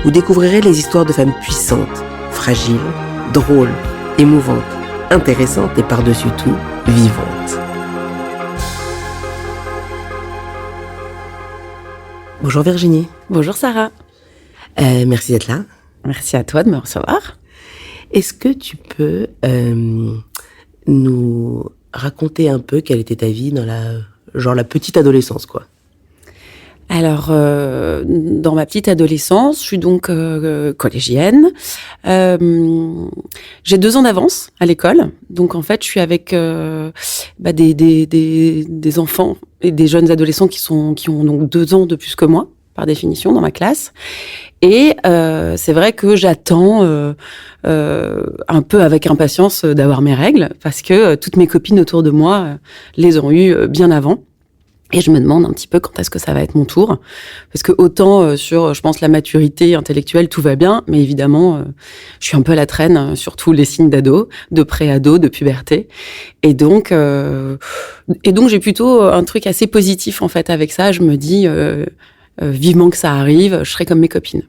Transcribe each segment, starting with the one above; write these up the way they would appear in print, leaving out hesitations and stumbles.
Vous découvrirez les histoires de femmes puissantes, fragiles, drôles, émouvantes, intéressantes et par-dessus tout, vivantes. Bonjour Virginie. Bonjour Sarah. Merci d'être là. Merci à toi de me recevoir. Est-ce que tu peux nous raconter un peu quelle était ta vie dans la petite adolescence, quoi? Alors, dans ma petite adolescence, je suis donc collégienne. J'ai 2 ans d'avance à l'école. Donc, en fait, je suis avec des enfants et des jeunes adolescents qui ont donc 2 ans de plus que moi, par définition, dans ma classe. Et c'est vrai que j'attends un peu avec impatience d'avoir mes règles, parce que toutes mes copines autour de moi les ont eues bien avant. Et je me demande un petit peu quand est-ce que ça va être mon tour. Parce que autant sur, je pense, la maturité intellectuelle, tout va bien, mais évidemment, je suis un peu à la traîne sur tous les signes d'ado, de pré-ado, de puberté. Et donc j'ai plutôt un truc assez positif, en fait, avec ça. Je me dis, vivement que ça arrive, je serai comme mes copines.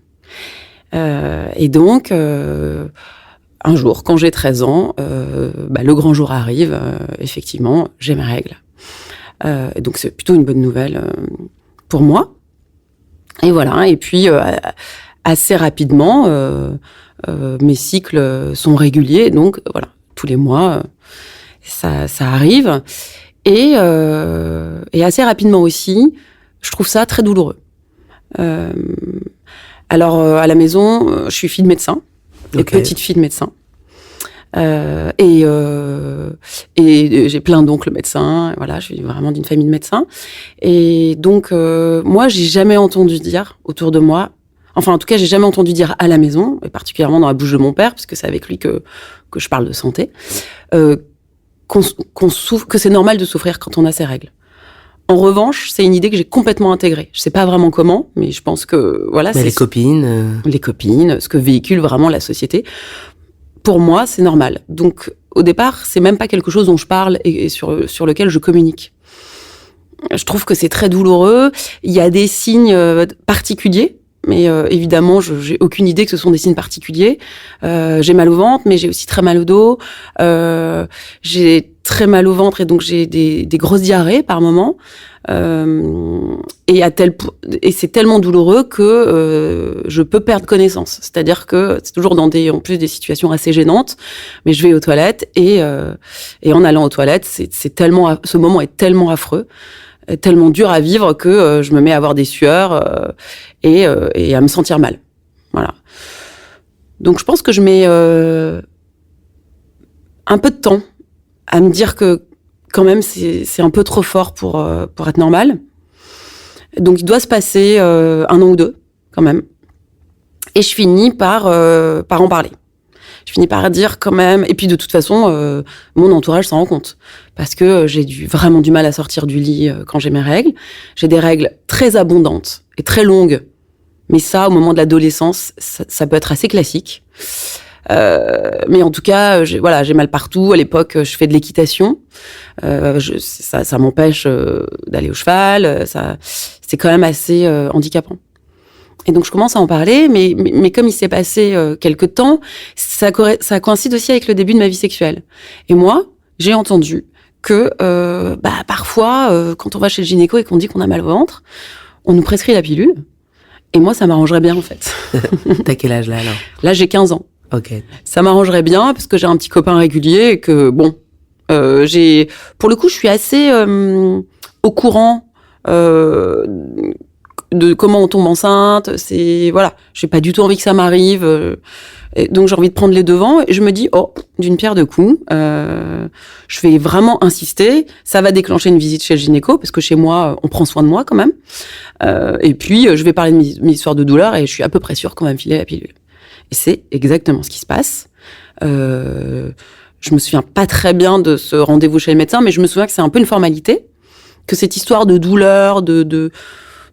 Et donc, un jour, quand j'ai 13 ans, le grand jour arrive, effectivement, j'ai mes règles. Donc c'est plutôt une bonne nouvelle pour moi. Et voilà. Et puis assez rapidement, mes cycles sont réguliers. Donc voilà, tous les mois, ça arrive. Et assez rapidement aussi, je trouve ça très douloureux. Alors à la maison, je suis fille de médecin, et petite fille de médecin. Et j'ai plein d'oncles médecins, voilà, je suis vraiment d'une famille de médecins. Et donc, moi, j'ai jamais entendu dire autour de moi, enfin, en tout cas, j'ai jamais entendu dire à la maison, et particulièrement dans la bouche de mon père, parce que c'est avec lui que je parle de santé, qu'on souffre, que c'est normal de souffrir quand on a ses règles. En revanche, c'est une idée que j'ai complètement intégrée. Je sais pas vraiment comment, mais je pense que, voilà, c'est... Les copines, ce que véhicule vraiment la société. Pour moi, c'est normal. Donc, au départ, c'est même pas quelque chose dont je parle et sur lequel je communique. Je trouve que c'est très douloureux. Il y a des signes particuliers, mais évidemment, j'ai aucune idée que ce sont des signes particuliers. J'ai mal au ventre, mais j'ai aussi très mal au dos. J'ai très mal au ventre et donc j'ai des grosses diarrhées par moment. Et c'est tellement douloureux que je peux perdre connaissance. C'est-à-dire que c'est toujours en plus des situations assez gênantes, mais je vais aux toilettes et en allant aux toilettes, ce moment est tellement affreux, tellement dur à vivre que je me mets à avoir des sueurs et à me sentir mal. Voilà. Donc je pense que je mets un peu de temps à me dire que quand même c'est un peu trop fort pour être normal. Donc il doit se passer 1 an ou 2 quand même. Et je finis par en parler. Je finis par dire quand même, et puis de toute façon, mon entourage s'en rend compte. Parce que j'ai vraiment du mal à sortir du lit quand j'ai mes règles. J'ai des règles très abondantes et très longues. Mais ça, au moment de l'adolescence, ça peut être assez classique. Mais en tout cas, j'ai mal partout. À l'époque, je fais de l'équitation. Ça m'empêche d'aller au cheval. C'est quand même assez handicapant. Et donc, je commence à en parler, mais comme il s'est passé quelque temps, ça coïncide aussi avec le début de ma vie sexuelle. Et moi, j'ai entendu que parfois, quand on va chez le gynéco et qu'on dit qu'on a mal au ventre, on nous prescrit la pilule. Et moi, ça m'arrangerait bien, en fait. T'as quel âge là, alors? Là, j'ai 15 ans. Ok. Ça m'arrangerait bien parce que j'ai un petit copain régulier et que, pour le coup, je suis assez au courant de comment on tombe enceinte. J'ai pas du tout envie que ça m'arrive. Et donc, j'ai envie de prendre les devants et je me dis, d'une pierre deux coups, je vais vraiment insister. Ça va déclencher une visite chez le gynéco parce que chez moi, on prend soin de moi quand même. Et puis, je vais parler de mes histoires de douleur et je suis à peu près sûre qu'on va me filer la pilule. Et c'est exactement ce qui se passe. Je me souviens pas très bien de ce rendez-vous chez le médecin, mais je me souviens que c'est un peu une formalité, que cette histoire de douleur, de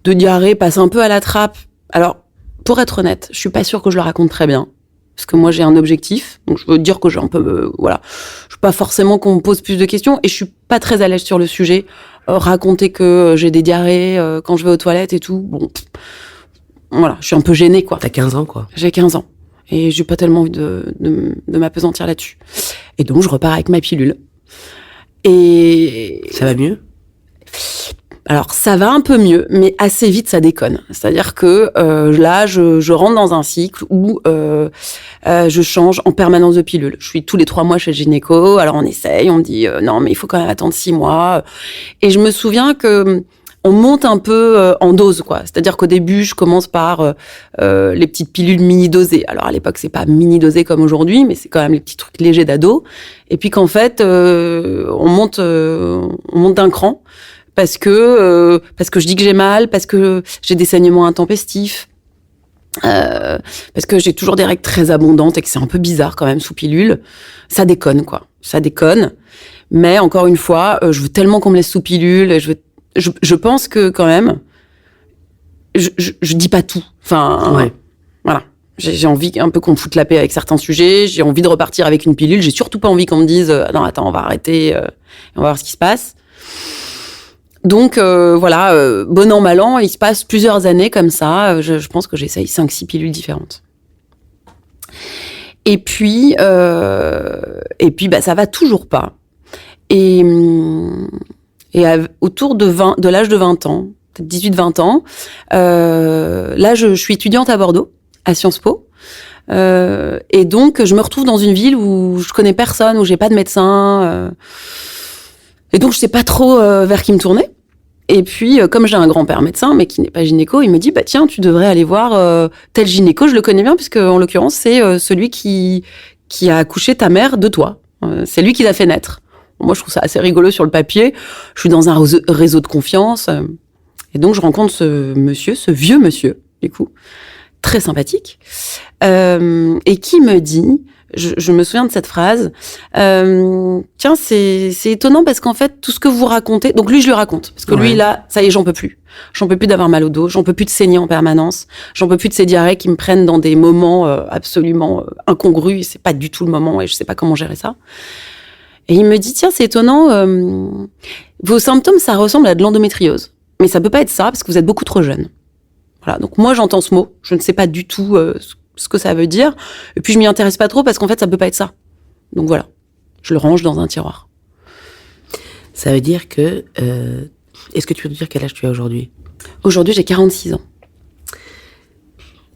diarrhée passe un peu à la trappe. Alors, pour être honnête, je suis pas sûre que je le raconte très bien, parce que moi j'ai un objectif, donc je veux dire que j'ai un peu, je veux pas forcément qu'on me pose plus de questions, et je suis pas très à l'aise sur le sujet. Raconter que j'ai des diarrhées quand je vais aux toilettes et tout, voilà, je suis un peu gênée, quoi. T'as 15 ans, quoi. J'ai 15 ans. Et j'ai pas tellement envie de m'appesantir là-dessus. Et donc, je repars avec ma pilule. Et... Ça va mieux? Alors, ça va un peu mieux, mais assez vite, ça déconne. C'est-à-dire que là, je rentre dans un cycle où je change en permanence de pilule. Je suis tous les 3 mois chez le gynéco. Alors, on essaye, on me dit non, mais il faut quand même attendre 6 mois. Et je me souviens que on monte un peu en dose, quoi. C'est-à-dire qu'au début, je commence par les petites pilules mini-dosées. Alors, à l'époque, c'est pas mini-dosé comme aujourd'hui, mais c'est quand même les petits trucs légers d'ado. Et puis qu'en fait, on monte d'un cran parce que je dis que j'ai mal, parce que j'ai des saignements intempestifs, parce que j'ai toujours des règles très abondantes et que c'est un peu bizarre quand même sous pilule. Ça déconne, quoi. Ça déconne. Mais encore une fois, je veux tellement qu'on me laisse sous pilule. Je pense que quand même, je dis pas tout. Enfin, ouais. Voilà. J'ai envie un peu qu'on me foute la paix avec certains sujets. J'ai envie de repartir avec une pilule. J'ai surtout pas envie qu'on me dise non, attends, on va arrêter, on va voir ce qui se passe. Donc voilà, bon an, mal an, il se passe plusieurs années comme ça. Je pense que j'essaye 5-6 pilules différentes. Et puis bah, ça va toujours pas. Et autour de l'âge de 20 ans, peut-être 18-20 ans, là, je suis étudiante à Bordeaux, à Sciences Po. Et donc, je me retrouve dans une ville où je connais personne, où j'ai pas de médecin. Et donc, je sais pas trop vers qui me tourner. Et puis, comme j'ai un grand-père médecin, mais qui n'est pas gynéco, il me dit, bah tiens, tu devrais aller voir tel gynéco. Je le connais bien, puisque en l'occurrence, c'est celui qui a accouché ta mère de toi. C'est lui qui l'a fait naître. Moi, je trouve ça assez rigolo sur le papier. Je suis dans un réseau de confiance. Et donc, je rencontre ce vieux monsieur, du coup, très sympathique, et qui me dit, je me souviens de cette phrase, tiens, c'est étonnant parce qu'en fait, tout ce que vous racontez, donc lui, je lui raconte, parce que lui, là, ça y est, j'en peux plus. J'en peux plus d'avoir mal au dos, j'en peux plus de saigner en permanence, j'en peux plus de ces diarrhées qui me prennent dans des moments absolument incongrus, et c'est pas du tout le moment, et je sais pas comment gérer ça. Et il me dit, tiens, c'est étonnant, vos symptômes, ça ressemble à de l'endométriose. Mais ça peut pas être ça, parce que vous êtes beaucoup trop jeune. Voilà. Donc moi, j'entends ce mot. Je ne sais pas du tout ce que ça veut dire. Et puis, je m'y intéresse pas trop, parce qu'en fait, ça peut pas être ça. Donc voilà. Je le range dans un tiroir. Ça veut dire que... est-ce que tu peux nous dire quel âge tu as aujourd'hui? Aujourd'hui, j'ai 46 ans.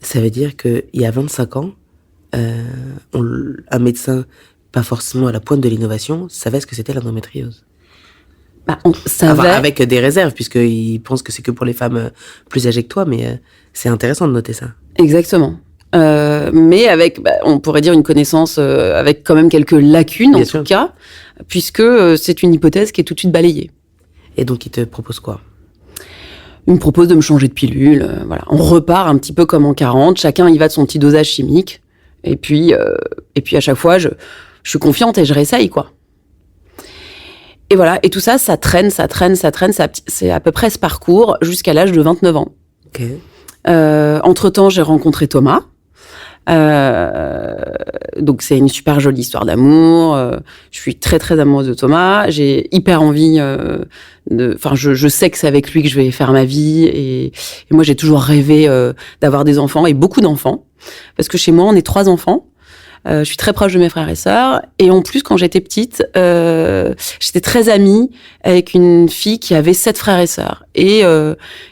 Ça veut dire qu'il y a 25 ans, un médecin... pas forcément à la pointe de l'innovation, savait ce que c'était l'endométriose. Bah, on savait... Enfin, avec des réserves, puisqu'ils pensent que c'est que pour les femmes plus âgées que toi, mais c'est intéressant de noter ça. Exactement. Mais avec, on pourrait dire une connaissance avec quand même quelques lacunes, en tout cas, puisque c'est une hypothèse qui est tout de suite balayée. Et donc, il te propose quoi? Il me propose de me changer de pilule. Voilà. On repart un petit peu comme en 40, chacun y va de son petit dosage chimique. Et puis à chaque fois, je suis confiante et je réessaye, quoi. Et voilà, et tout ça, ça traîne, c'est à peu près ce parcours jusqu'à l'âge de 29 ans. Okay. Entre-temps, j'ai rencontré Thomas. Donc c'est une super jolie histoire d'amour. Je suis très très amoureuse de Thomas. J'ai hyper envie je sais que c'est avec lui que je vais faire ma vie. Et moi, j'ai toujours rêvé d'avoir des enfants et beaucoup d'enfants. Parce que chez moi, on est 3 enfants. Je suis très proche de mes frères et sœurs. Et en plus, quand j'étais petite, j'étais très amie avec une fille qui avait 7 frères et sœurs. Et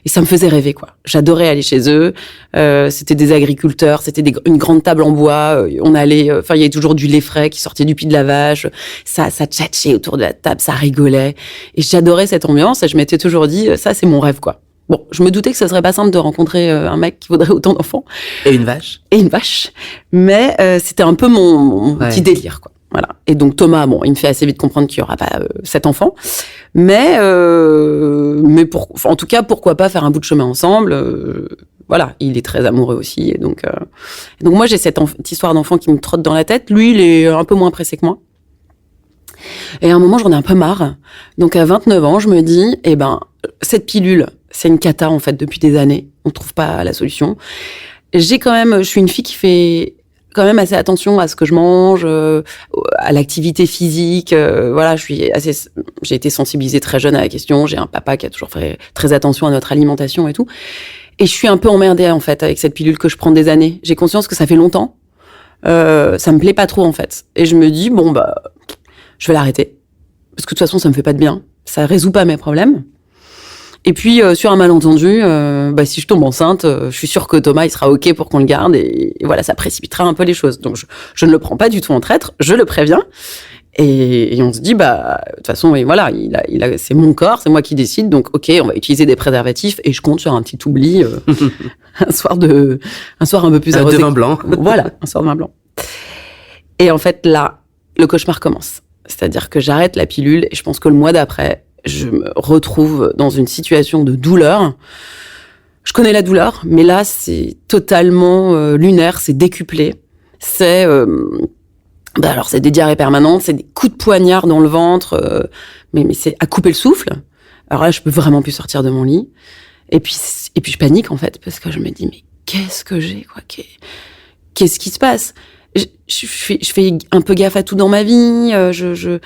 ça me faisait rêver, quoi. J'adorais aller chez eux. C'était des agriculteurs, c'était une grande table en bois. On allait, il y avait toujours du lait frais qui sortait du pied de la vache. Ça tchatchait autour de la table, ça rigolait. Et j'adorais cette ambiance. Et je m'étais toujours dit, ça, c'est mon rêve, quoi. Bon, je me doutais que ça serait pas simple de rencontrer un mec qui voudrait autant d'enfants. Et une vache. Mais c'était un peu mon petit délire, quoi. Voilà. Et donc Thomas, il me fait assez vite comprendre qu'il y aura pas 7 enfants. Mais en tout cas, pourquoi pas faire un bout de chemin ensemble. Voilà, il est très amoureux aussi. Et donc moi, j'ai cette histoire d'enfant qui me trotte dans la tête. Lui, il est un peu moins pressé que moi. Et à un moment, j'en ai un peu marre. Donc à 29 ans, je me dis, cette pilule, c'est une cata, en fait, depuis des années. On trouve pas la solution. Je suis une fille qui fait quand même assez attention à ce que je mange, à l'activité physique. Voilà, j'ai été sensibilisée très jeune à la question. J'ai un papa qui a toujours fait très attention à notre alimentation et tout. Et je suis un peu emmerdée, en fait, avec cette pilule que je prends des années. J'ai conscience que ça fait longtemps. Ça me plaît pas trop, en fait. Et je me dis, je vais l'arrêter. Parce que de toute façon, ça me fait pas de bien. Ça résout pas mes problèmes. Et puis, sur un malentendu, si je tombe enceinte, je suis sûre que Thomas, il sera OK pour qu'on le garde. Et voilà, ça précipitera un peu les choses. Donc, je ne le prends pas du tout en traître. Je le préviens. Et on se dit, de toute façon, voilà, c'est mon corps, c'est moi qui décide. Donc, OK, on va utiliser des préservatifs. Et je compte sur un petit oubli, un soir un peu plus arrosé. De vin blanc. Voilà, un soir de vin blanc. Et en fait, là, le cauchemar commence. C'est-à-dire que j'arrête la pilule et je pense que le mois d'après, je me retrouve dans une situation de douleur. Je connais la douleur, mais là, c'est totalement lunaire, c'est décuplé. C'est alors c'est des diarrhées permanentes, c'est des coups de poignard dans le ventre, mais c'est à couper le souffle. Alors là, je peux vraiment plus sortir de mon lit. Et puis je panique en fait parce que je me dis mais qu'est-ce que j'ai quoi, qu'est-ce qui se passe? Je fais un peu gaffe à tout dans ma vie, je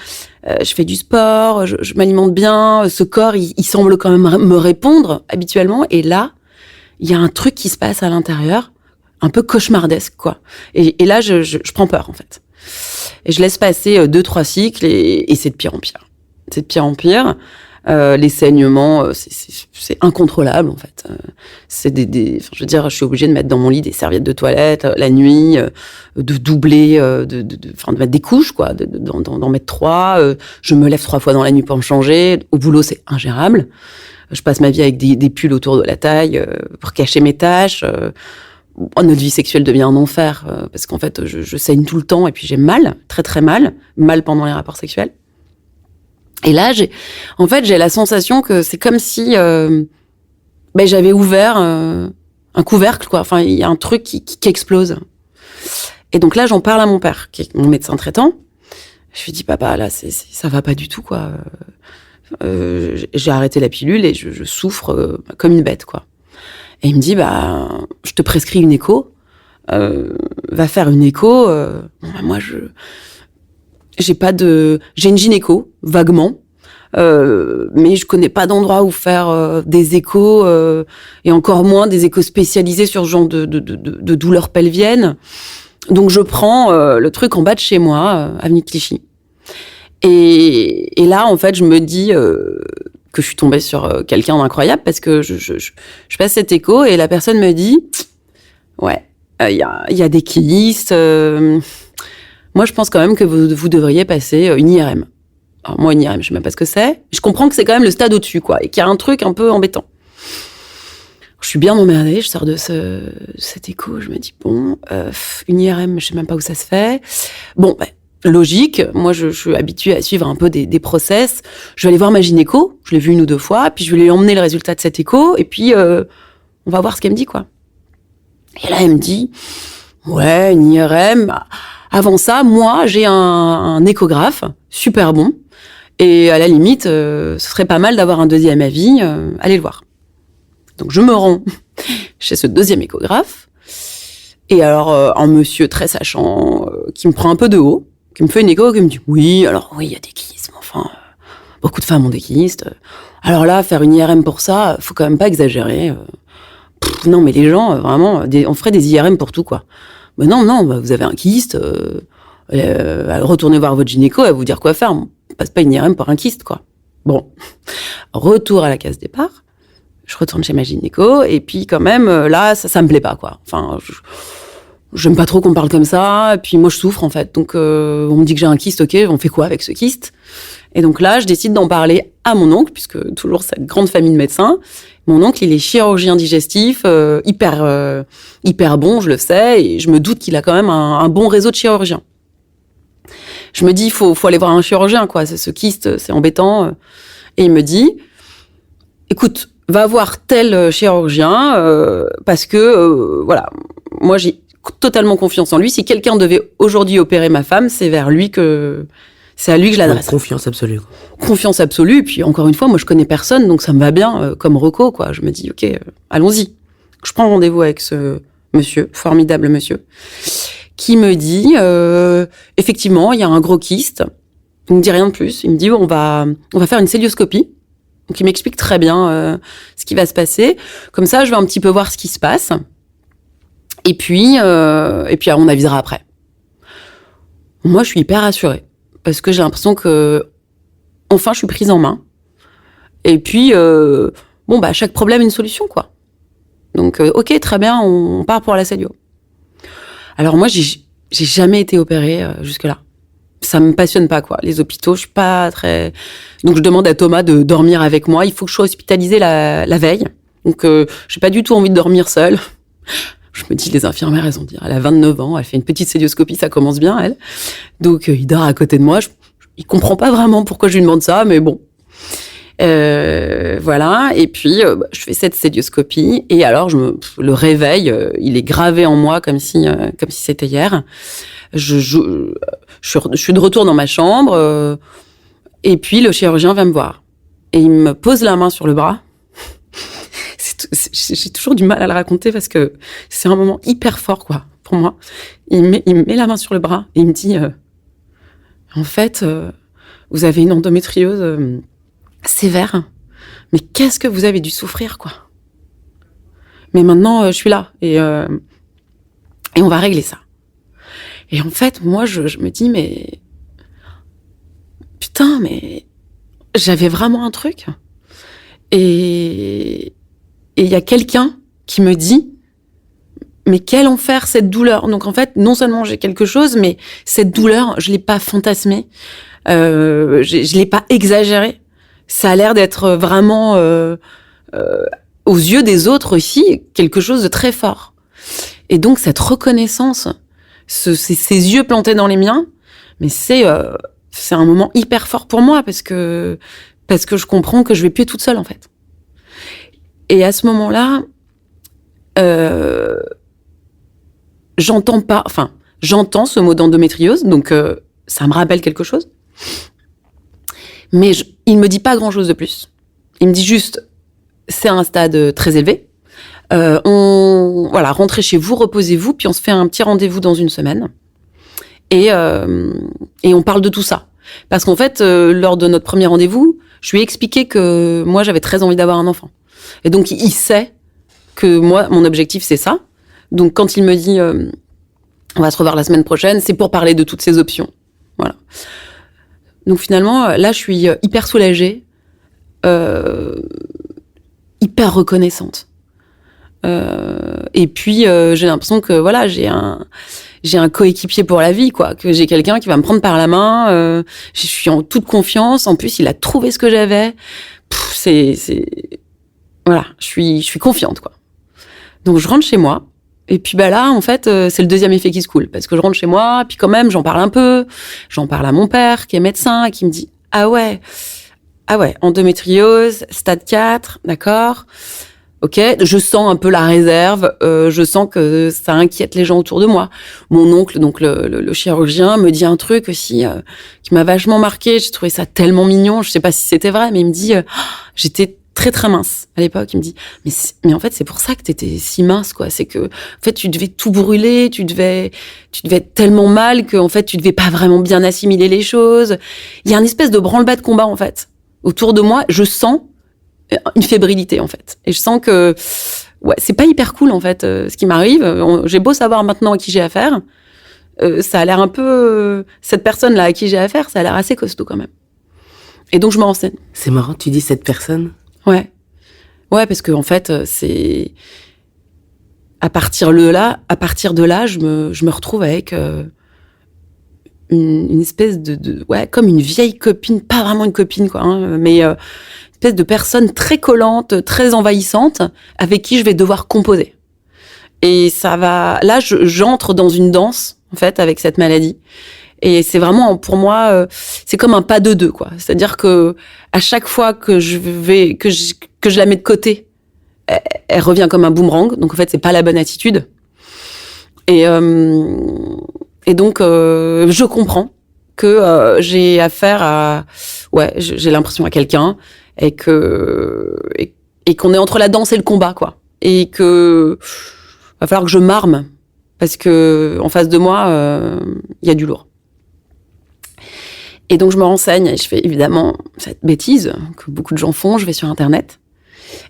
fais du sport, je m'alimente bien, ce corps, il semble quand même me répondre habituellement, et là, il y a un truc qui se passe à l'intérieur, un peu cauchemardesque, quoi. Et là, je prends peur, en fait. Et je laisse passer 2-3 cycles, et c'est de pire en pire. C'est de pire en pire. Les saignements, c'est incontrôlable en fait. C'est je veux dire, je suis obligée de mettre dans mon lit des serviettes de toilette la nuit, de doubler, de mettre des couches quoi, d'en mettre 3. Je me lève 3 fois dans la nuit pour me changer. Au boulot, c'est ingérable. Je passe ma vie avec des pulls autour de la taille pour cacher mes taches. Notre vie sexuelle devient un enfer parce qu'en fait, je saigne tout le temps et puis j'ai mal, très très mal pendant les rapports sexuels. Et là, j'ai la sensation que c'est comme si j'avais ouvert un couvercle, quoi. Enfin, il y a un truc qui explose. Et donc là, j'en parle à mon père, qui est mon médecin traitant. Je lui dis, papa, là, ça va pas du tout, quoi. J'ai arrêté la pilule et je souffre comme une bête, quoi. Et il me dit, je te prescris une écho. Va faire une écho. Moi, j'ai une gynéco, vaguement, mais je connais pas d'endroit où faire des échos, et encore moins des échos spécialisés sur ce genre de douleurs pelviennes. Donc je prends le truc en bas de chez moi, avenue Clichy. Et là, en fait, je me dis que je suis tombée sur quelqu'un d'incroyable parce que je passe cette écho et la personne me dit, ouais, il y a des kystes. Moi, je pense quand même que vous devriez passer une IRM. Alors moi, une IRM, je sais même pas ce que c'est. Je comprends que c'est quand même le stade au-dessus, quoi, et qu'il y a un truc un peu embêtant. Je suis bien emmerdée, je sors de cet écho, je me dis, une IRM, je sais même pas où ça se fait. Logique, moi, je suis habituée à suivre un peu des process. Je vais aller voir ma gynéco, je l'ai vue 1 ou 2 fois, puis je vais lui emmener le résultat de cet écho, et puis on va voir ce qu'elle me dit, quoi. Et là, elle me dit, ouais, une IRM... Avant ça, moi, j'ai un échographe super bon. Et à la limite, ce serait pas mal d'avoir un 2e avis. Allez le voir. Donc, je me rends chez ce 2e échographe. Et alors, un monsieur très sachant qui me prend un peu de haut, qui me fait une écho, qui me dit « Oui, il y a des kystes. Enfin, beaucoup de femmes ont des kystes. Alors là, faire une IRM pour ça, faut quand même pas exagérer. Non, mais les gens, vraiment, on ferait des IRM pour tout, quoi. » Non, vous avez un kyste, retournez voir votre gynéco, elle va vous dire quoi faire. On passe pas une IRM pour un kyste, quoi. Bon, retour à la case départ, je retourne chez ma gynéco, et puis quand même, là, ça me plaît pas, quoi. Enfin, j'aime pas trop qu'on me parle comme ça, et puis moi, je souffre, en fait. Donc, on me dit que j'ai un kyste, ok, on fait quoi avec ce kyste? Et donc là, je décide d'en parler à mon oncle, puisque toujours cette grande famille de médecins. Mon oncle, il est chirurgien digestif, hyper bon, je le sais, et je me doute qu'il a quand même un bon réseau de chirurgiens. Je me dis, il faut aller voir un chirurgien, quoi. Ce kyste, c'est embêtant. Et il me dit, écoute, va voir tel chirurgien, parce que, voilà, moi, j'ai totalement confiance en lui. Si quelqu'un devait aujourd'hui opérer ma femme, c'est à lui que je l'adresse. Confiance absolue. Confiance absolue. Et puis, encore une fois, moi, je connais personne, donc ça me va bien comme reco, quoi. Je me dis, ok, allons-y. Je prends rendez-vous avec ce monsieur, formidable monsieur, qui me dit, effectivement, il y a un gros kyste. Il me dit rien de plus. Il me dit, on va faire une célioscopie. Donc il m'explique très bien ce qui va se passer. Comme ça, je vais un petit peu voir ce qui se passe. Et puis on avisera après. Moi, je suis hyper rassurée parce que j'ai l'impression que enfin, je suis prise en main. Et puis chaque problème a une solution, quoi. Donc ok, très bien, on part pour la Cellio. Alors moi, j'ai jamais été opérée jusque-là. Ça me passionne pas, quoi. Les hôpitaux, je suis pas très... Donc, je demande à Thomas de dormir avec moi. Il faut que je sois hospitalisée la veille. Donc, j'ai pas du tout envie de dormir seule. Je me dis, les infirmières, elles ont dit, elle a 29 ans, elle fait une petite célioscopie, ça commence bien, elle. Donc, il dort à côté de moi. Il comprend pas vraiment pourquoi je lui demande ça, mais bon. Voilà. Et puis, je fais cette célioscopie. Et alors, le réveil, il est gravé en moi comme si c'était hier. Je suis de retour dans ma chambre et puis le chirurgien vient me voir et il me pose la main sur le bras. J'ai toujours du mal à le raconter parce que c'est un moment hyper fort, quoi, pour moi. Il me met la main sur le bras et il me dit en fait, vous avez une endométriose sévère, mais qu'est-ce que vous avez dû souffrir, quoi. Mais maintenant, je suis là et on va régler ça. Et en fait, moi, je me dis, mais... Putain, mais... J'avais vraiment un truc. Et il y a quelqu'un qui me dit, mais quel enfer, cette douleur. Donc, en fait, non seulement j'ai quelque chose, mais cette douleur, je l'ai pas fantasmée. Je l'ai pas exagérée. Ça a l'air d'être vraiment, aux yeux des autres aussi, quelque chose de très fort. Et donc, cette reconnaissance... Ces yeux plantés dans les miens, mais c'est un moment hyper fort pour moi parce que je comprends que je vais plus toute seule, en fait. Et à ce moment-là, j'entends ce mot d'endométriose, donc ça me rappelle quelque chose. Mais il me dit pas grand-chose de plus. Il me dit juste, c'est un stade très élevé. Rentrez chez vous, reposez-vous, puis on se fait un petit rendez-vous dans une semaine. Et on parle de tout ça. Parce qu'en fait, lors de notre premier rendez-vous, je lui ai expliqué que moi, j'avais très envie d'avoir un enfant. Et donc, il sait que moi, mon objectif, c'est ça. Donc, quand il me dit, on va se revoir la semaine prochaine, c'est pour parler de toutes ces options. Voilà. Donc, finalement, là, je suis hyper soulagée, hyper reconnaissante. Et puis j'ai l'impression que voilà, j'ai un coéquipier pour la vie, quoi, que j'ai quelqu'un qui va me prendre par la main. Je suis en toute confiance. En plus, il a trouvé ce que j'avais. Voilà, je suis confiante, quoi. Donc je rentre chez moi. Et puis là, en fait, c'est le deuxième effet qui se coule parce que je rentre chez moi, puis quand même, j'en parle un peu. J'en parle à mon père qui est médecin et qui me dit ah ouais, endométriose, stade 4, d'accord. Ok, je sens un peu la réserve, je sens que ça inquiète les gens autour de moi. Mon oncle, donc le chirurgien, me dit un truc aussi qui m'a vachement marqué. J'ai trouvé ça tellement mignon. Je sais pas si c'était vrai, mais il me dit, j'étais très très mince à l'époque. Il me dit, mais en fait c'est pour ça que t'étais si mince, quoi. C'est que en fait tu devais tout brûler, tu devais être tellement mal que en fait tu devais pas vraiment bien assimiler les choses. Il y a une espèce de branle-bas de combat en fait autour de moi. Je sens une fébrilité, en fait. Et je sens que, ouais, c'est pas hyper cool, en fait, ce qui m'arrive. J'ai beau savoir maintenant à qui j'ai affaire. Ça a l'air un peu, cette personne-là à qui j'ai affaire, ça a l'air assez costaud, quand même. Et donc, je me renseigne. C'est marrant, tu dis cette personne? Ouais. Ouais, parce que, en fait, c'est, à partir de là, je me retrouve avec, une espèce ouais, comme une vieille copine, pas vraiment une copine, quoi, hein, mais, espèce de personne très collante, très envahissante, avec qui je vais devoir composer. Et ça va... Là, j'entre dans une danse, en fait, avec cette maladie. Et c'est vraiment, pour moi, c'est comme un pas de deux, quoi. C'est-à-dire que à chaque fois que je la mets de côté, elle revient comme un boomerang. Donc, en fait, c'est pas la bonne attitude. Et donc, je comprends que j'ai affaire à... Ouais, j'ai l'impression à quelqu'un et qu'on est entre la danse et le combat, quoi. Et que va falloir que je m'arme parce que en face de moi, il y a du lourd. Et donc, je me renseigne et je fais évidemment cette bêtise que beaucoup de gens font. Je vais sur Internet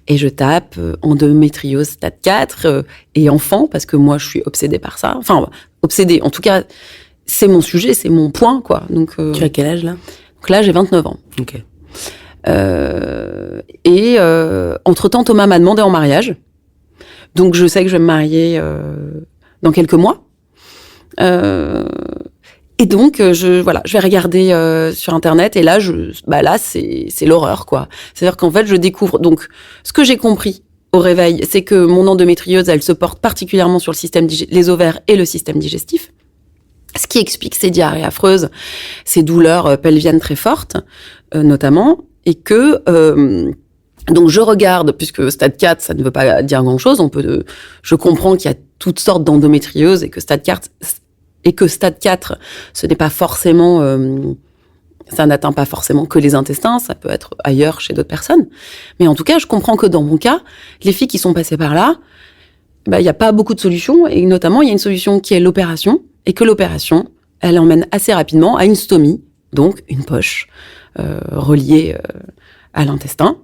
et je tape endométriose stade 4 et enfant, parce que moi, je suis obsédée par ça. Enfin, obsédée. En tout cas, c'est mon sujet, c'est mon point, quoi. Donc, Tu as quel âge, là ? Donc là, j'ai 29 ans. Ok. Entre-temps, Thomas m'a demandé en mariage. Donc, je sais que je vais me marier dans quelques mois. Et donc, je vais regarder sur Internet. Et là, c'est l'horreur, quoi. C'est-à-dire qu'en fait, je découvre... Donc, ce que j'ai compris au réveil, c'est que mon endométriose, elle se porte particulièrement sur le système les ovaires et le système digestif. Ce qui explique ces diarrhées affreuses, ces douleurs pelviennes très fortes, notamment. Et que... donc, je regarde, puisque stade 4, ça ne veut pas dire grand-chose. Je comprends qu'il y a toutes sortes d'endométriose et que stade 4... Et que stade 4, ce n'est pas forcément, ça n'atteint pas forcément que les intestins, ça peut être ailleurs chez d'autres personnes. Mais en tout cas, je comprends que dans mon cas, les filles qui sont passées par là, il n'y a pas beaucoup de solutions, et notamment, il y a une solution qui est l'opération, et que l'opération, elle emmène assez rapidement à une stomie, donc une poche reliée à l'intestin,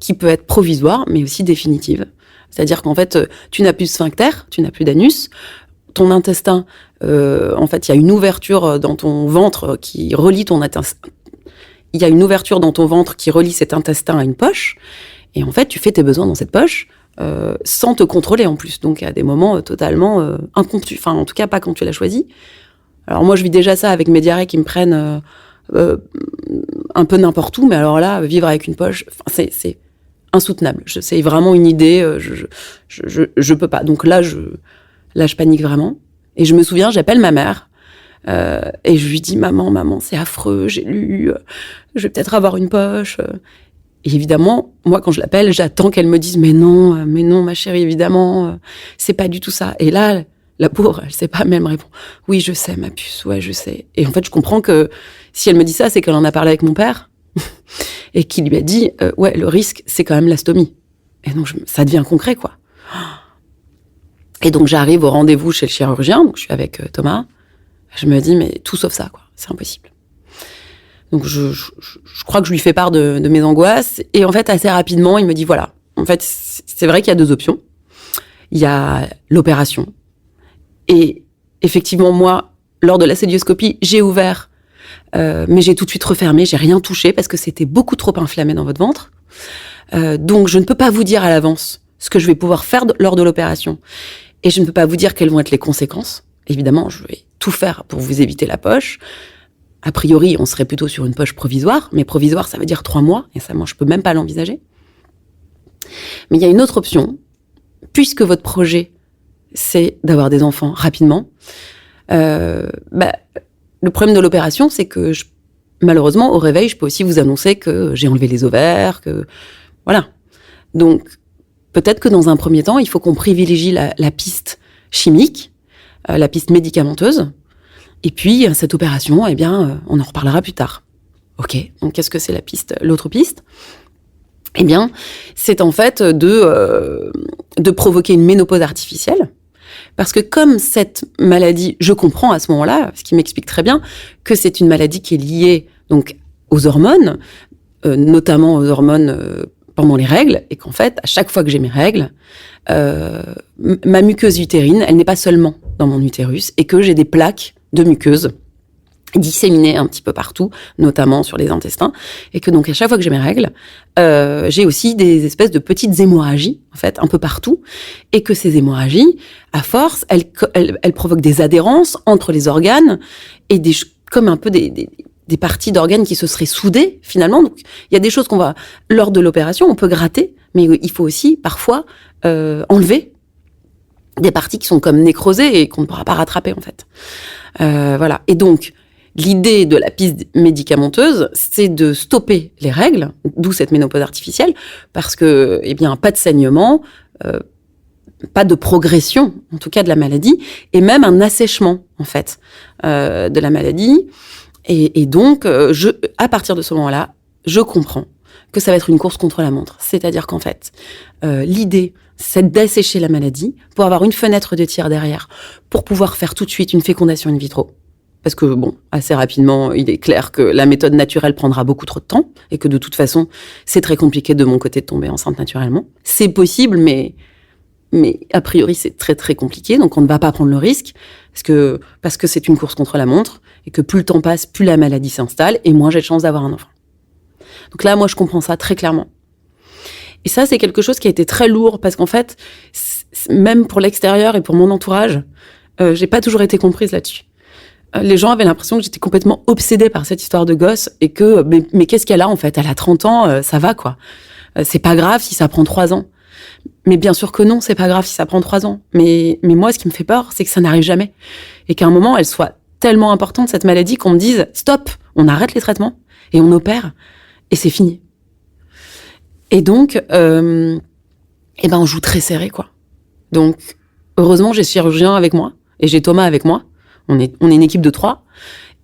qui peut être provisoire, mais aussi définitive. C'est-à-dire qu'en fait, tu n'as plus de sphincter, tu n'as plus d'anus, ton intestin, en fait, il y a une ouverture dans ton ventre qui relie ton intestin. Il y a une ouverture dans ton ventre qui relie cet intestin à une poche. Et en fait, tu fais tes besoins dans cette poche sans te contrôler en plus. Donc, à des moments totalement impromptus. Enfin, en tout cas, pas quand tu l'as choisi. Alors, moi, je vis déjà ça avec mes diarrhées qui me prennent un peu n'importe où. Mais alors là, vivre avec une poche, c'est insoutenable. C'est vraiment une idée. Je peux pas. Donc là, je panique vraiment. Et je me souviens, j'appelle ma mère et je lui dis « Maman, c'est affreux, j'ai lu, je vais peut-être avoir une poche. » Et évidemment, moi, quand je l'appelle, j'attends qu'elle me dise « Mais non, ma chérie, évidemment, c'est pas du tout ça. » Et là, la pauvre, elle sait pas, mais elle me répond « Oui, je sais, ma puce, ouais, je sais. » Et en fait, je comprends que si elle me dit ça, c'est qu'elle en a parlé avec mon père et qu'il lui a dit « Ouais, le risque, c'est quand même la stomie. » Et donc, ça devient concret, quoi. Et donc, j'arrive au rendez-vous chez le chirurgien, donc je suis avec Thomas. Je me dis, mais tout sauf ça, quoi. C'est impossible. Donc, je crois que je lui fais part de mes angoisses. Et en fait, assez rapidement, il me dit, voilà. En fait, c'est vrai qu'il y a 2 options. Il y a l'opération. Et effectivement, moi, lors de la cœlioscopie, j'ai ouvert, mais j'ai tout de suite refermé. J'ai rien touché parce que c'était beaucoup trop inflammé dans votre ventre. Donc, je ne peux pas vous dire à l'avance ce que je vais pouvoir faire lors de l'opération. Et je ne peux pas vous dire quelles vont être les conséquences. Évidemment, je vais tout faire pour vous éviter la poche. A priori, on serait plutôt sur une poche provisoire. Mais provisoire, ça veut dire 3 mois. Et ça, moi, je peux même pas l'envisager. Mais il y a une autre option. Puisque votre projet, c'est d'avoir des enfants rapidement, le problème de l'opération, c'est que malheureusement, au réveil, je peux aussi vous annoncer que j'ai enlevé les ovaires, que... Voilà. Donc, peut-être que dans un premier temps, il faut qu'on privilégie la piste chimique, la piste médicamenteuse. Et puis, cette opération, eh bien, on en reparlera plus tard. Ok, donc qu'est-ce que c'est l'autre piste ? Eh bien, c'est en fait de provoquer une ménopause artificielle. Parce que comme cette maladie, je comprends à ce moment-là, ce qui m'explique très bien, que c'est une maladie qui est liée donc, aux hormones, notamment aux hormones... pendant les règles, et qu'en fait, à chaque fois que j'ai mes règles, ma muqueuse utérine, elle n'est pas seulement dans mon utérus, et que j'ai des plaques de muqueuse disséminées un petit peu partout, notamment sur les intestins, et que donc à chaque fois que j'ai mes règles, j'ai aussi des espèces de petites hémorragies, en fait, un peu partout, et que ces hémorragies, à force, elles provoquent des adhérences entre les organes, et comme un peu des parties d'organes qui se seraient soudées, finalement. Donc, il y a des choses lors de l'opération, on peut gratter, mais il faut aussi, parfois, enlever des parties qui sont comme nécrosées et qu'on ne pourra pas rattraper, en fait. Voilà. Et donc, l'idée de la piste médicamenteuse, c'est de stopper les règles, d'où cette ménopause artificielle, parce que, eh bien, pas de saignement, pas de progression, en tout cas de la maladie, et même un assèchement, en fait, de la maladie. Et donc, à partir de ce moment-là, je comprends que ça va être une course contre la montre. C'est-à-dire qu'en fait, l'idée, c'est d'assécher la maladie pour avoir une fenêtre de tir derrière, pour pouvoir faire tout de suite une fécondation in vitro. Parce que, bon, assez rapidement, il est clair que la méthode naturelle prendra beaucoup trop de temps et que de toute façon, c'est très compliqué de mon côté de tomber enceinte naturellement. C'est possible, mais a priori, c'est très, très compliqué. Donc, on ne va pas prendre le risque parce que c'est une course contre la montre et que plus le temps passe, plus la maladie s'installe et moins j'ai de chance d'avoir un enfant. Donc là, moi, je comprends ça très clairement. Et ça, c'est quelque chose qui a été très lourd parce qu'en fait, même pour l'extérieur et pour mon entourage, j'ai pas toujours été comprise là-dessus. Les gens avaient l'impression que j'étais complètement obsédée par cette histoire de gosse et que, mais qu'est-ce qu'elle a en fait? Elle a 30 ans, ça va quoi. C'est pas grave si ça prend 3 ans. Mais bien sûr que non, c'est pas grave si ça prend 3 ans. Mais moi, ce qui me fait peur, c'est que ça n'arrive jamais. Et qu'à un moment, elle soit tellement importante, cette maladie, qu'on me dise, stop, on arrête les traitements et on opère et c'est fini. Et donc, on joue très serré, quoi. Donc, heureusement, j'ai chirurgien avec moi et j'ai Thomas avec moi. On est une équipe de 3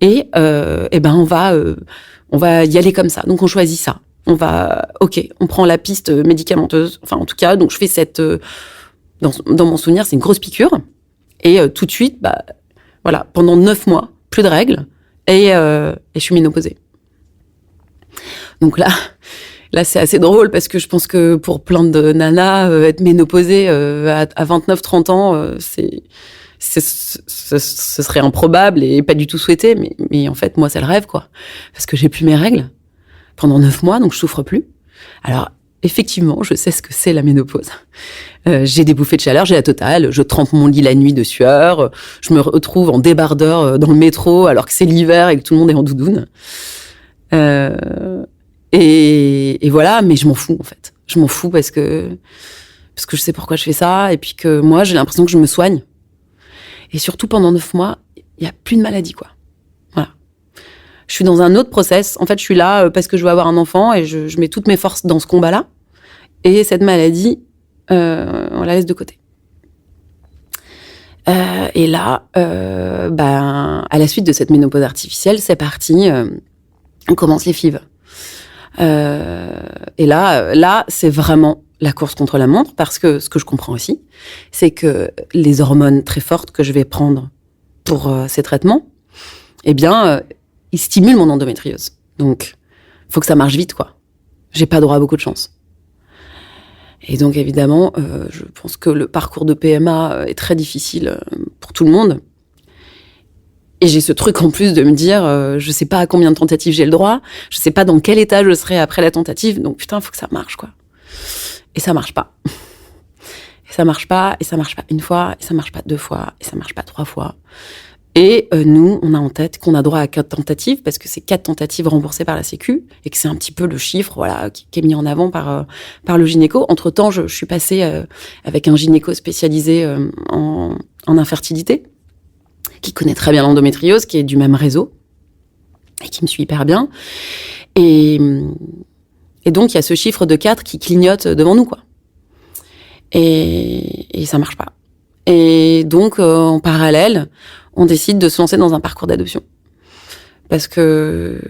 et on va y aller comme ça. Donc on choisit ça. On prend la piste médicamenteuse. Enfin en tout cas, donc je fais cette dans mon souvenir, c'est une grosse piqûre et tout de suite pendant 9 mois, plus de règles et je suis ménopausée. Donc là c'est assez drôle parce que je pense que pour plein de nanas être ménopausée à 29-30 ans, ce serait improbable et pas du tout souhaité, mais en fait, moi, c'est le rêve, quoi. Parce que j'ai plus mes règles pendant 9 mois, donc je souffre plus. Alors, effectivement, je sais ce que c'est la ménopause. J'ai des bouffées de chaleur, j'ai la totale, je trempe mon lit la nuit de sueur, je me retrouve en débardeur dans le métro alors que c'est l'hiver et que tout le monde est en doudoune. Et voilà, mais je m'en fous, en fait. Je m'en fous parce que je sais pourquoi je fais ça et puis que moi, j'ai l'impression que je me soigne. Et surtout, pendant 9 mois, il n'y a plus de maladie, quoi. Voilà. Je suis dans un autre process. En fait, je suis là parce que je veux avoir un enfant et je mets toutes mes forces dans ce combat-là. Et cette maladie, on la laisse de côté. Et là, à la suite de cette ménopause artificielle, c'est parti. On commence les FIV. Et là, c'est vraiment la course contre la montre, parce que ce que je comprends aussi, c'est que les hormones très fortes que je vais prendre pour ces traitements, ils stimulent mon endométriose. Donc, il faut que ça marche vite, quoi. J'ai pas droit à beaucoup de chance. Et donc, évidemment, je pense que le parcours de PMA est très difficile pour tout le monde. Et j'ai ce truc en plus de me dire, je sais pas à combien de tentatives j'ai le droit, je sais pas dans quel état je serai après la tentative, donc putain, faut que ça marche, quoi. Et ça marche pas. Et ça marche pas, et ça marche pas une fois, et ça marche pas 2 fois, et ça marche pas 3 fois. Et nous, on a en tête qu'on a droit à 4 tentatives, parce que c'est 4 tentatives remboursées par la Sécu, et que c'est un petit peu le chiffre, voilà, qui est mis en avant par le gynéco. Entre-temps, je suis passée avec un gynéco spécialisé en infertilité, qui connaît très bien l'endométriose, qui est du même réseau, et qui me suit hyper bien. Et donc, il y a ce chiffre de 4 qui clignote devant nous, quoi. Et ça marche pas. Et donc, en parallèle, on décide de se lancer dans un parcours d'adoption. Parce que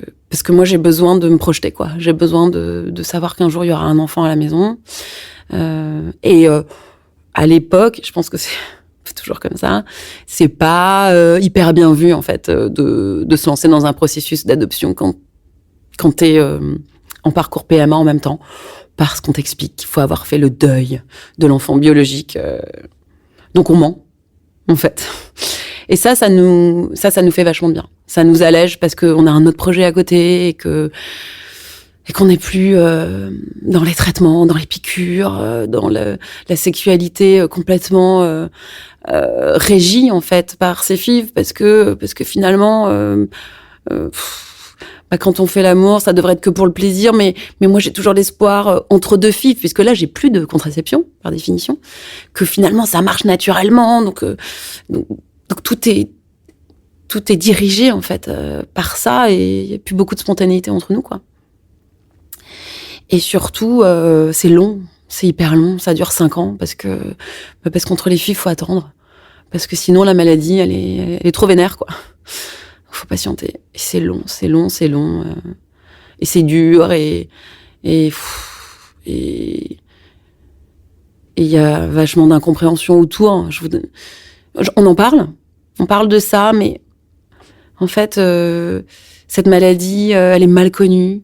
moi, j'ai besoin de me projeter, quoi. J'ai besoin de savoir qu'un jour, il y aura un enfant à la maison. À l'époque, je pense que c'est toujours comme ça, c'est pas hyper bien vu, en fait, de se lancer dans un processus d'adoption quand t'es en parcours PMA en même temps, parce qu'on t'explique qu'il faut avoir fait le deuil de l'enfant biologique. Donc on ment, en fait. Et ça nous fait vachement de bien. Ça nous allège parce qu'on a un autre projet à côté et qu'on n'est plus dans les traitements, dans les piqûres, dans la sexualité complètement régie, en fait, par ces FIV, parce que finalement, quand on fait l'amour, ça devrait être que pour le plaisir, mais moi j'ai toujours l'espoir entre 2 FIV, puisque là j'ai plus de contraception, par définition, que finalement ça marche naturellement, donc tout est dirigé, en fait, par ça, et il n'y a plus beaucoup de spontanéité entre nous, quoi. Et surtout, c'est long, c'est hyper long, ça dure 5 ans, parce qu'entre les filles, il faut attendre. Parce que sinon, la maladie, elle est trop vénère, quoi. Faut patienter. Et c'est long. Et c'est dur, et il y a vachement d'incompréhension autour. On en parle de ça, mais En fait, cette maladie, elle est mal connue.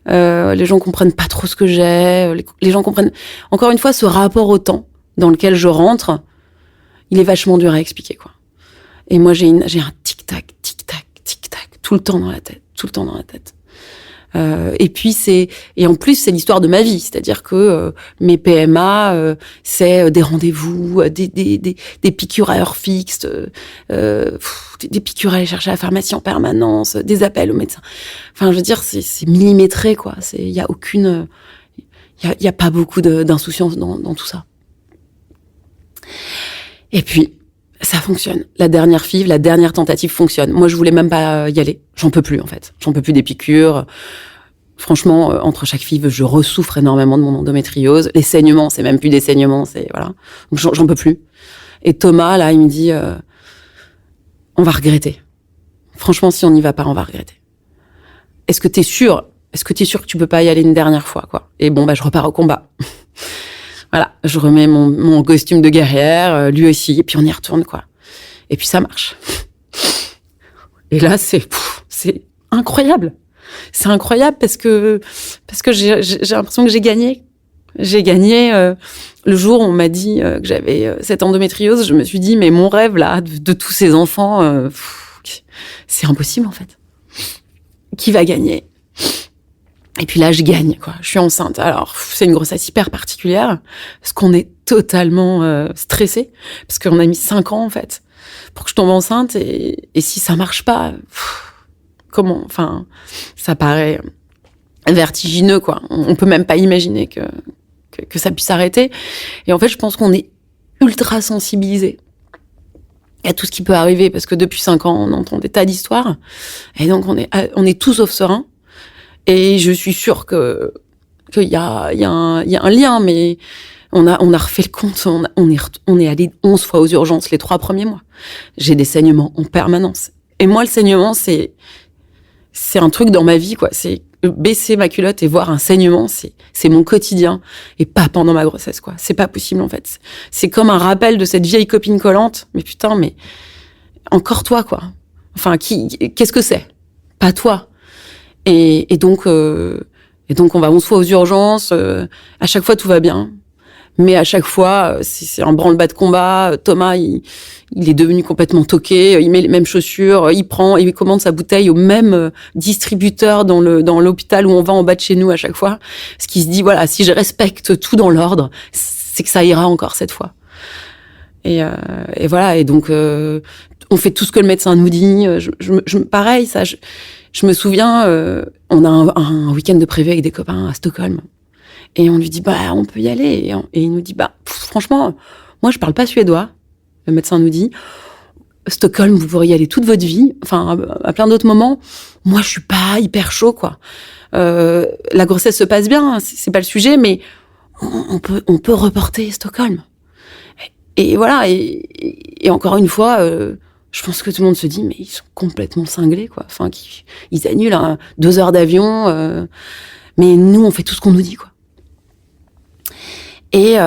Les gens comprennent pas trop ce que j'ai. Les gens comprennent. Encore une fois, ce rapport au temps dans lequel je rentre, il est vachement dur à expliquer, quoi. Et moi, j'ai un tic-tac, tic-tac, tic-tac, tout le temps dans la tête. Et en plus, c'est l'histoire de ma vie. C'est-à-dire que mes PMA, c'est des rendez-vous, des piqûres à heure fixe, des piqûres à aller chercher à la pharmacie en permanence, des appels au médecin. Enfin, je veux dire, c'est millimétré, quoi. Il y a pas beaucoup d'insouciance dans tout ça. Et puis, ça fonctionne. La dernière FIV, la dernière tentative fonctionne. Moi, je voulais même pas y aller. J'en peux plus, en fait. J'en peux plus des piqûres. Franchement, entre chaque FIV, je ressouffre énormément de mon endométriose. Les saignements, c'est même plus des saignements, voilà. Donc, j'en peux plus. Et Thomas, là, il me dit, on va regretter. Franchement, si on n'y va pas, on va regretter. Est-ce que t'es sûr que tu peux pas y aller une dernière fois, quoi? Et bon, je repars au combat. Voilà, je remets mon costume de guerrière, lui aussi, et puis on y retourne, quoi. Et puis ça marche. Et là, c'est incroyable. C'est incroyable parce que j'ai l'impression que j'ai gagné. J'ai gagné. Le jour où on m'a dit que j'avais cette endométriose, je me suis dit, mais mon rêve, là, de tous ces enfants, c'est impossible, en fait. Qui va gagner? Et puis là, je gagne, quoi. Je suis enceinte. Alors, c'est une grossesse hyper particulière, parce qu'on est totalement stressé, parce qu'on a mis 5 ans, en fait, pour que je tombe enceinte, et si ça marche pas, comment? Enfin, ça paraît vertigineux, quoi. On peut même pas imaginer que ça puisse arrêter. Et en fait, je pense qu'on est ultra sensibilisé à tout ce qui peut arriver, parce que depuis 5 ans, on entend des tas d'histoires, et donc on est tout sauf serein. Et je suis sûre qu'il y a un lien, mais on a refait le compte. On est allé 11 fois aux urgences les 3 premiers mois. J'ai des saignements en permanence. Et moi, le saignement, c'est un truc dans ma vie, quoi. C'est baisser ma culotte et voir un saignement, c'est mon quotidien. Et pas pendant ma grossesse, quoi. C'est pas possible, en fait. C'est comme un rappel de cette vieille copine collante. Mais putain, mais encore toi, quoi. Enfin, qu'est-ce que c'est? Pas toi. Et donc, on va 11 fois aux urgences. À chaque fois, tout va bien. Mais à chaque fois, c'est un branle-bas de combat. Thomas, il est devenu complètement toqué. Il met les mêmes chaussures. Il commande sa bouteille au même distributeur dans l'hôpital où on va en bas de chez nous à chaque fois. Parce qu'il se dit, voilà, si je respecte tout dans l'ordre, c'est que ça ira encore cette fois. Et voilà. Et donc, on fait tout ce que le médecin nous dit. Pareil, ça. Je me souviens, on a un week-end de prévu avec des copains à Stockholm. Et on lui dit, on peut y aller. Et il nous dit, franchement, moi, je parle pas suédois. Le médecin nous dit, Stockholm, vous pourriez y aller toute votre vie. Enfin, à plein d'autres moments. Moi, je suis pas hyper chaud, quoi. La grossesse se passe bien, c'est pas le sujet, mais on peut reporter Stockholm. Et voilà. Et encore une fois, je pense que tout le monde se dit, mais ils sont complètement cinglés, quoi. Enfin, ils annulent 2 heures d'avion. Mais nous, on fait tout ce qu'on nous dit, quoi. Et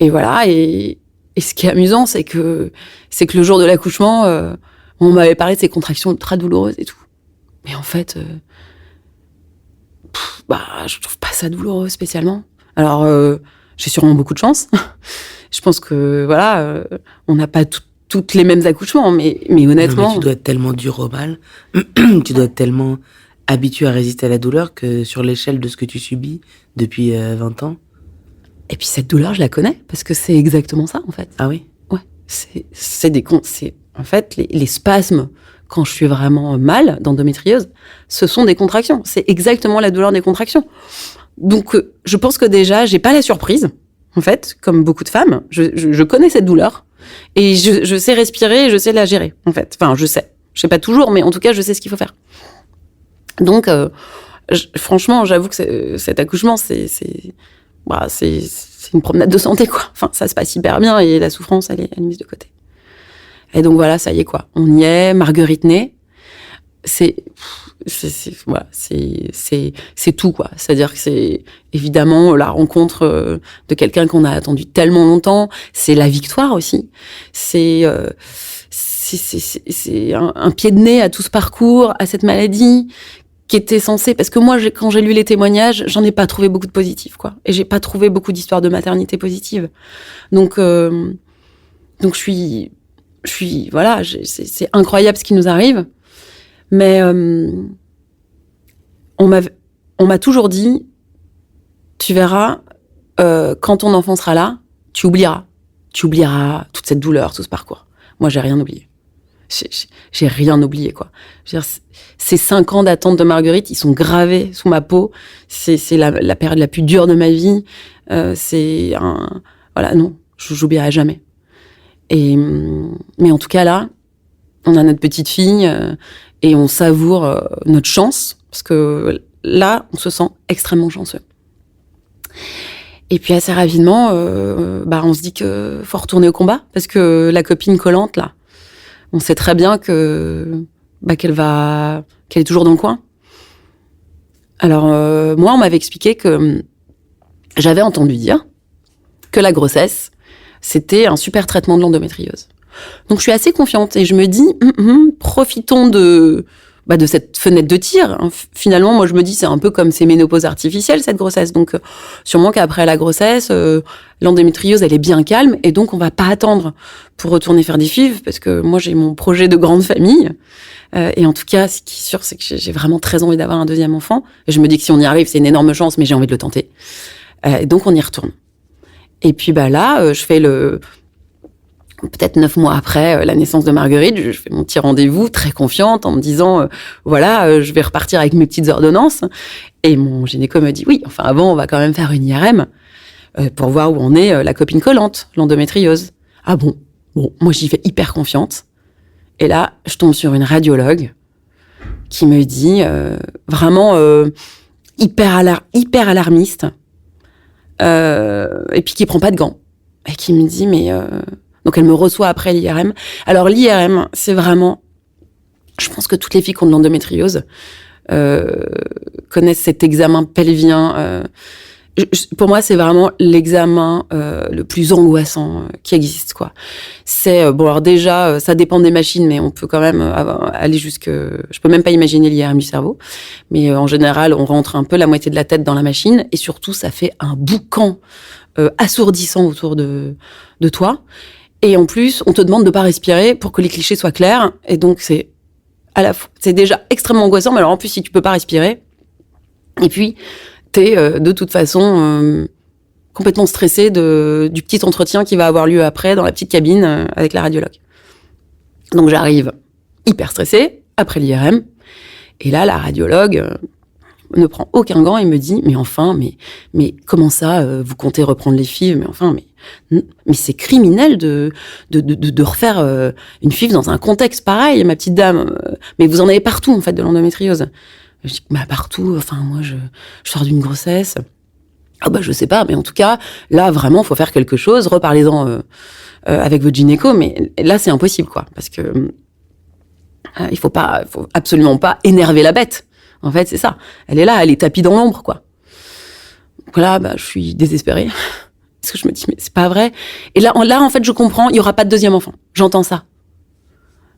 voilà. Et ce qui est amusant, c'est que le jour de l'accouchement, on m'avait parlé de ces contractions ultra douloureuses et tout. Mais en fait, je trouve pas ça douloureux spécialement. Alors, j'ai sûrement beaucoup de chance. Je pense que, voilà, on n'a pas toutes les mêmes accouchements, mais honnêtement... Non, mais tu dois être tellement dur au mal, tu dois être tellement habitué à résister à la douleur que sur l'échelle de ce que tu subis depuis 20 ans... Et puis cette douleur, je la connais, parce que c'est exactement ça, en fait. Ah oui? Ouais. En fait, les spasmes, quand je suis vraiment mal d'endométriose, ce sont des contractions. C'est exactement la douleur des contractions. Donc, je pense que déjà, j'ai pas la surprise, en fait, comme beaucoup de femmes. Je connais cette douleur, et je sais respirer, et je sais la gérer, en fait. Enfin, je sais. Je sais pas toujours, mais en tout cas, je sais ce qu'il faut faire. Donc, franchement, j'avoue que cet accouchement, c'est une promenade de santé, quoi. Enfin, ça se passe hyper bien et la souffrance, elle est mise de côté. Et donc voilà, ça y est, quoi. On y est, Marguerite née. C'est tout, quoi. C'est-à-dire que c'est évidemment la rencontre de quelqu'un qu'on a attendu tellement longtemps. C'est la victoire aussi. C'est c'est un pied de nez à tout ce parcours, à cette maladie qui était censée... Parce que moi, quand j'ai lu les témoignages, j'en ai pas trouvé beaucoup de positifs, quoi. Et j'ai pas trouvé beaucoup d'histoires de maternité positive. Donc je suis... Voilà, c'est incroyable ce qui nous arrive. Mais on m'a toujours dit, tu verras, quand ton enfant sera là, tu oublieras. Tu oublieras toute cette douleur, tout ce parcours. Moi, j'ai rien oublié. J'ai rien oublié, quoi. Je veux dire, ces 5 ans d'attente de Marguerite, ils sont gravés sous ma peau. C'est la période la plus dure de ma vie. Voilà, non, j'oublierai jamais. Mais en tout cas, là, on a notre petite fille et on savoure notre chance, parce que là, on se sent extrêmement chanceux. Et puis assez rapidement, on se dit que faut retourner au combat, parce que la copine collante, là, on sait très bien qu'elle est toujours dans le coin. Alors moi, on m'avait expliqué que j'avais entendu dire que la grossesse, c'était un super traitement de l'endométriose. Donc je suis assez confiante et je me dis, profitons de cette fenêtre de tir. Finalement, moi je me dis, c'est un peu comme ces ménopauses artificielles, cette grossesse. Donc sûrement qu'après la grossesse, l'endométriose, elle est bien calme et donc on va pas attendre pour retourner faire des FIV, parce que moi j'ai mon projet de grande famille. Et en tout cas, ce qui est sûr, c'est que j'ai vraiment très envie d'avoir un deuxième enfant. Et je me dis que si on y arrive, c'est une énorme chance, mais j'ai envie de le tenter. Et donc on y retourne. Et puis là, je fais peut-être 9 mois après la naissance de Marguerite, je fais mon petit rendez-vous très confiante en me disant je vais repartir avec mes petites ordonnances. Et mon gynéco me dit oui, enfin avant on va quand même faire une IRM pour voir où en est la copine collante, l'endométriose. Ah bon, moi j'y vais hyper confiante. Et là, je tombe sur une radiologue qui me dit vraiment hyper alarmiste et puis qui prend pas de gants et qui me dit donc elle me reçoit après l'IRM. Alors l'IRM, c'est vraiment, je pense que toutes les filles qui ont de l'endométriose connaissent cet examen pelvien. Pour moi, c'est vraiment l'examen le plus angoissant qui existe, quoi. C'est alors déjà, ça dépend des machines, mais on peut quand même aller jusque. Je peux même pas imaginer l'IRM du cerveau, mais en général, on rentre un peu la moitié de la tête dans la machine, et surtout, ça fait un boucan assourdissant autour de toi. Et en plus, on te demande de pas respirer pour que les clichés soient clairs. Et donc, c'est déjà extrêmement angoissant. Mais alors, en plus, si tu peux pas respirer, et puis, t'es de toute façon complètement stressé du petit entretien qui va avoir lieu après dans la petite cabine avec la radiologue. Donc, j'arrive hyper stressée après l'IRM. Et là, la radiologue ne prend aucun gant et me dit, mais comment ça, vous comptez reprendre les FIV? Mais enfin, mais c'est criminel de refaire une FIV dans un contexte pareil, ma petite dame. Mais vous en avez partout, en fait, de l'endométriose. Je dis, partout, enfin, moi, je sors d'une grossesse. Je sais pas, mais en tout cas, là, vraiment, faut faire quelque chose. Reparlez-en avec votre gynéco, mais là, c'est impossible, quoi. Parce que il faut absolument pas énerver la bête. En fait, c'est ça. Elle est là, elle est tapie dans l'ombre, quoi. Donc là, je suis désespérée. Parce que je me dis, mais c'est pas vrai. Et là, en fait, je comprends, il y aura pas de deuxième enfant. J'entends ça.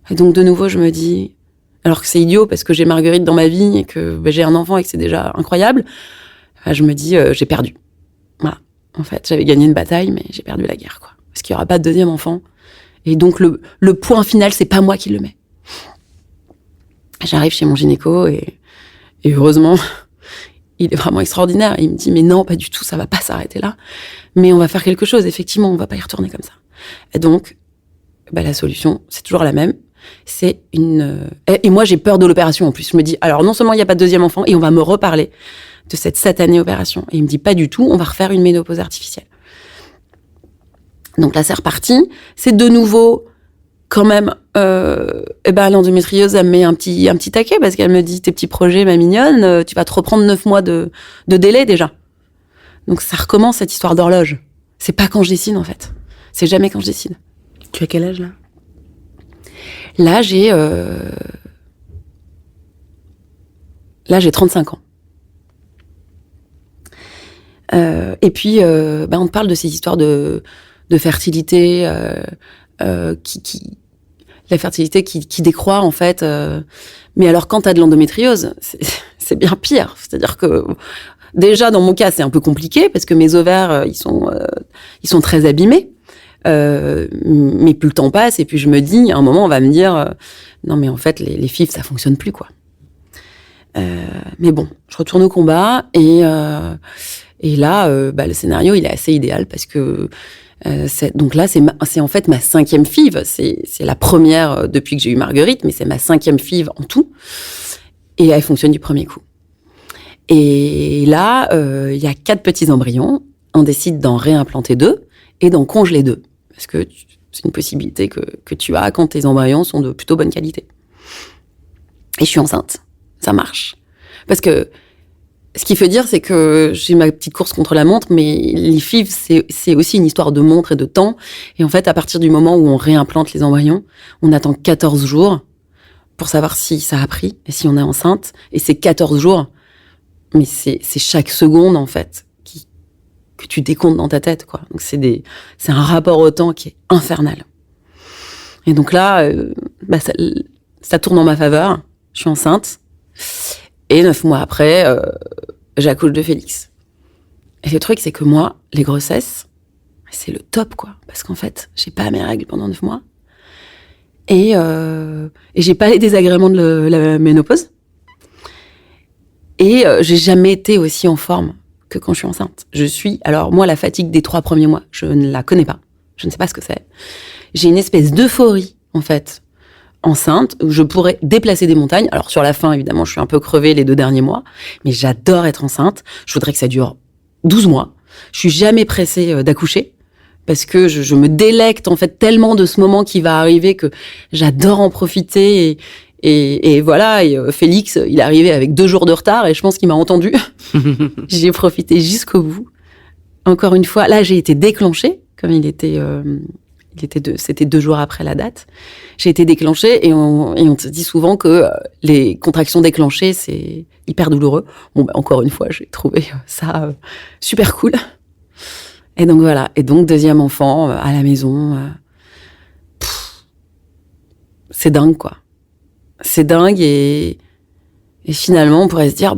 Et donc, de nouveau, je me dis, alors que c'est idiot, parce que j'ai Marguerite dans ma vie, et que j'ai un enfant, et que c'est déjà incroyable, je me dis, j'ai perdu. Voilà. En fait, j'avais gagné une bataille, mais j'ai perdu la guerre, quoi. Parce qu'il y aura pas de deuxième enfant. Et donc, le point final, c'est pas moi qui le mets. J'arrive chez mon gynéco, et heureusement, il est vraiment extraordinaire. Il me dit, mais non, pas du tout, ça va pas s'arrêter là. Mais on va faire quelque chose, effectivement, on va pas y retourner comme ça. Et donc, la solution, c'est toujours la même. C'est et moi, j'ai peur de l'opération, en plus. Je me dis, alors, non seulement il n'y a pas de deuxième enfant, et on va me reparler de cette satanée opération. Et il me dit, pas du tout, on va refaire une ménopause artificielle. Donc là, c'est reparti. C'est de nouveau, quand même, l'endométriose, elle me met un petit taquet, parce qu'elle me dit, tes petits projets, ma mignonne, tu vas te reprendre 9 mois de délai, déjà. Donc ça recommence, cette histoire d'horloge. C'est pas quand je décide, en fait. C'est jamais quand je décide. Tu as quel âge, là ? Là, j'ai 35 ans. Et puis, on te parle de ces histoires de fertilité la fertilité qui décroît en fait. Mais alors quand t'as de l'endométriose, c'est bien pire. C'est-à-dire que déjà dans mon cas c'est un peu compliqué parce que mes ovaires ils sont très abîmés. Mais plus le temps passe et puis je me dis, à un moment on va me dire non mais en fait les FIV ça fonctionne plus quoi. Mais bon, je retourne au combat et là le scénario il est assez idéal parce que donc là c'est en fait ma 5e FIV, c'est la première depuis que j'ai eu Marguerite, mais c'est ma 5e FIV en tout et elle fonctionne du premier coup. Et là il y a 4 petits embryons, on décide d'en réimplanter 2 et d'en congeler 2 parce que c'est une possibilité que tu as quand tes embryons sont de plutôt bonne qualité. Et je suis enceinte. Ça marche. Parce que ce qu'il faut dire, c'est que j'ai ma petite course contre la montre, mais les FIV, c'est aussi une histoire de montre et de temps. Et en fait, à partir du moment où on réimplante les embryons, on attend 14 jours pour savoir si ça a pris et si on est enceinte. Et ces 14 jours, mais c'est chaque seconde, en fait, que tu décomptes dans ta tête, quoi. Donc c'est un rapport au temps qui est infernal. Et donc là, ça tourne en ma faveur. Je suis enceinte. Et 9 mois après, j'accouche de Félix. Et le truc, c'est que moi, les grossesses, c'est le top, quoi. Parce qu'en fait, j'ai pas mes règles pendant 9 mois. Et j'ai pas les désagréments de la ménopause. Et j'ai jamais été aussi en forme que quand je suis enceinte. Alors moi, la fatigue des 3 premiers mois, je ne la connais pas. Je ne sais pas ce que c'est. J'ai une espèce d'euphorie, en fait, enceinte, où je pourrais déplacer des montagnes. Alors sur la fin, évidemment, je suis un peu crevée les 2 derniers mois, mais j'adore être enceinte. Je voudrais que ça dure 12 mois. Je suis jamais pressée d'accoucher, parce que je me délecte en fait tellement de ce moment qui va arriver que j'adore en profiter. Et voilà, Félix, il est arrivé avec 2 jours de retard, et je pense qu'il m'a entendu. J'ai profité jusqu'au bout. Encore une fois, là, j'ai été déclenchée, comme c'était 2 jours après la date. J'ai été déclenchée et on te dit souvent que les contractions déclenchées, c'est hyper douloureux. Bon, encore une fois, j'ai trouvé ça super cool. Et donc voilà. Et donc, 2e enfant à la maison. C'est dingue, quoi. C'est dingue et finalement, on pourrait se dire,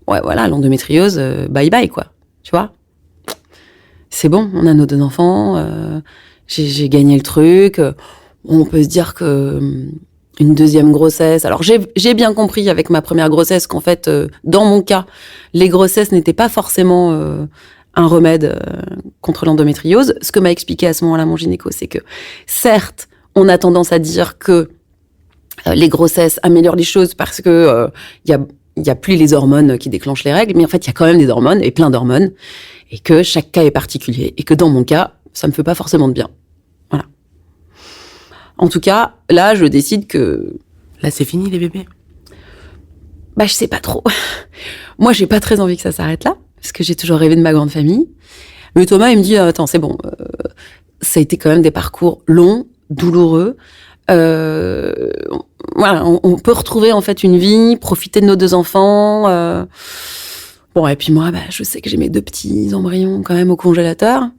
ouais, voilà, l'endométriose, bye bye, quoi. Tu vois? C'est bon, on a nos 2 enfants, j'ai gagné le truc. On peut se dire que une 2e grossesse. Alors j'ai bien compris avec ma première grossesse qu'en fait, dans mon cas, les grossesses n'étaient pas forcément un remède contre l'endométriose. Ce que m'a expliqué à ce moment-là mon gynéco, c'est que certes, on a tendance à dire que les grossesses améliorent les choses parce que il y a plus les hormones qui déclenchent les règles, mais en fait, il y a quand même des hormones et plein d'hormones. Et que chaque cas est particulier. Et que dans mon cas, ça me fait pas forcément de bien. Voilà. En tout cas, là, je décide que... Là, c'est fini, les bébés? Je sais pas trop. Moi, j'ai pas très envie que ça s'arrête là, parce que j'ai toujours rêvé de ma grande famille. Mais Thomas, il me dit, attends, c'est bon. Ça a été quand même des parcours longs, douloureux. Voilà, on peut retrouver en fait une vie, profiter de nos 2 enfants... Bon, et puis moi, je sais que j'ai mes 2 petits embryons quand même au congélateur.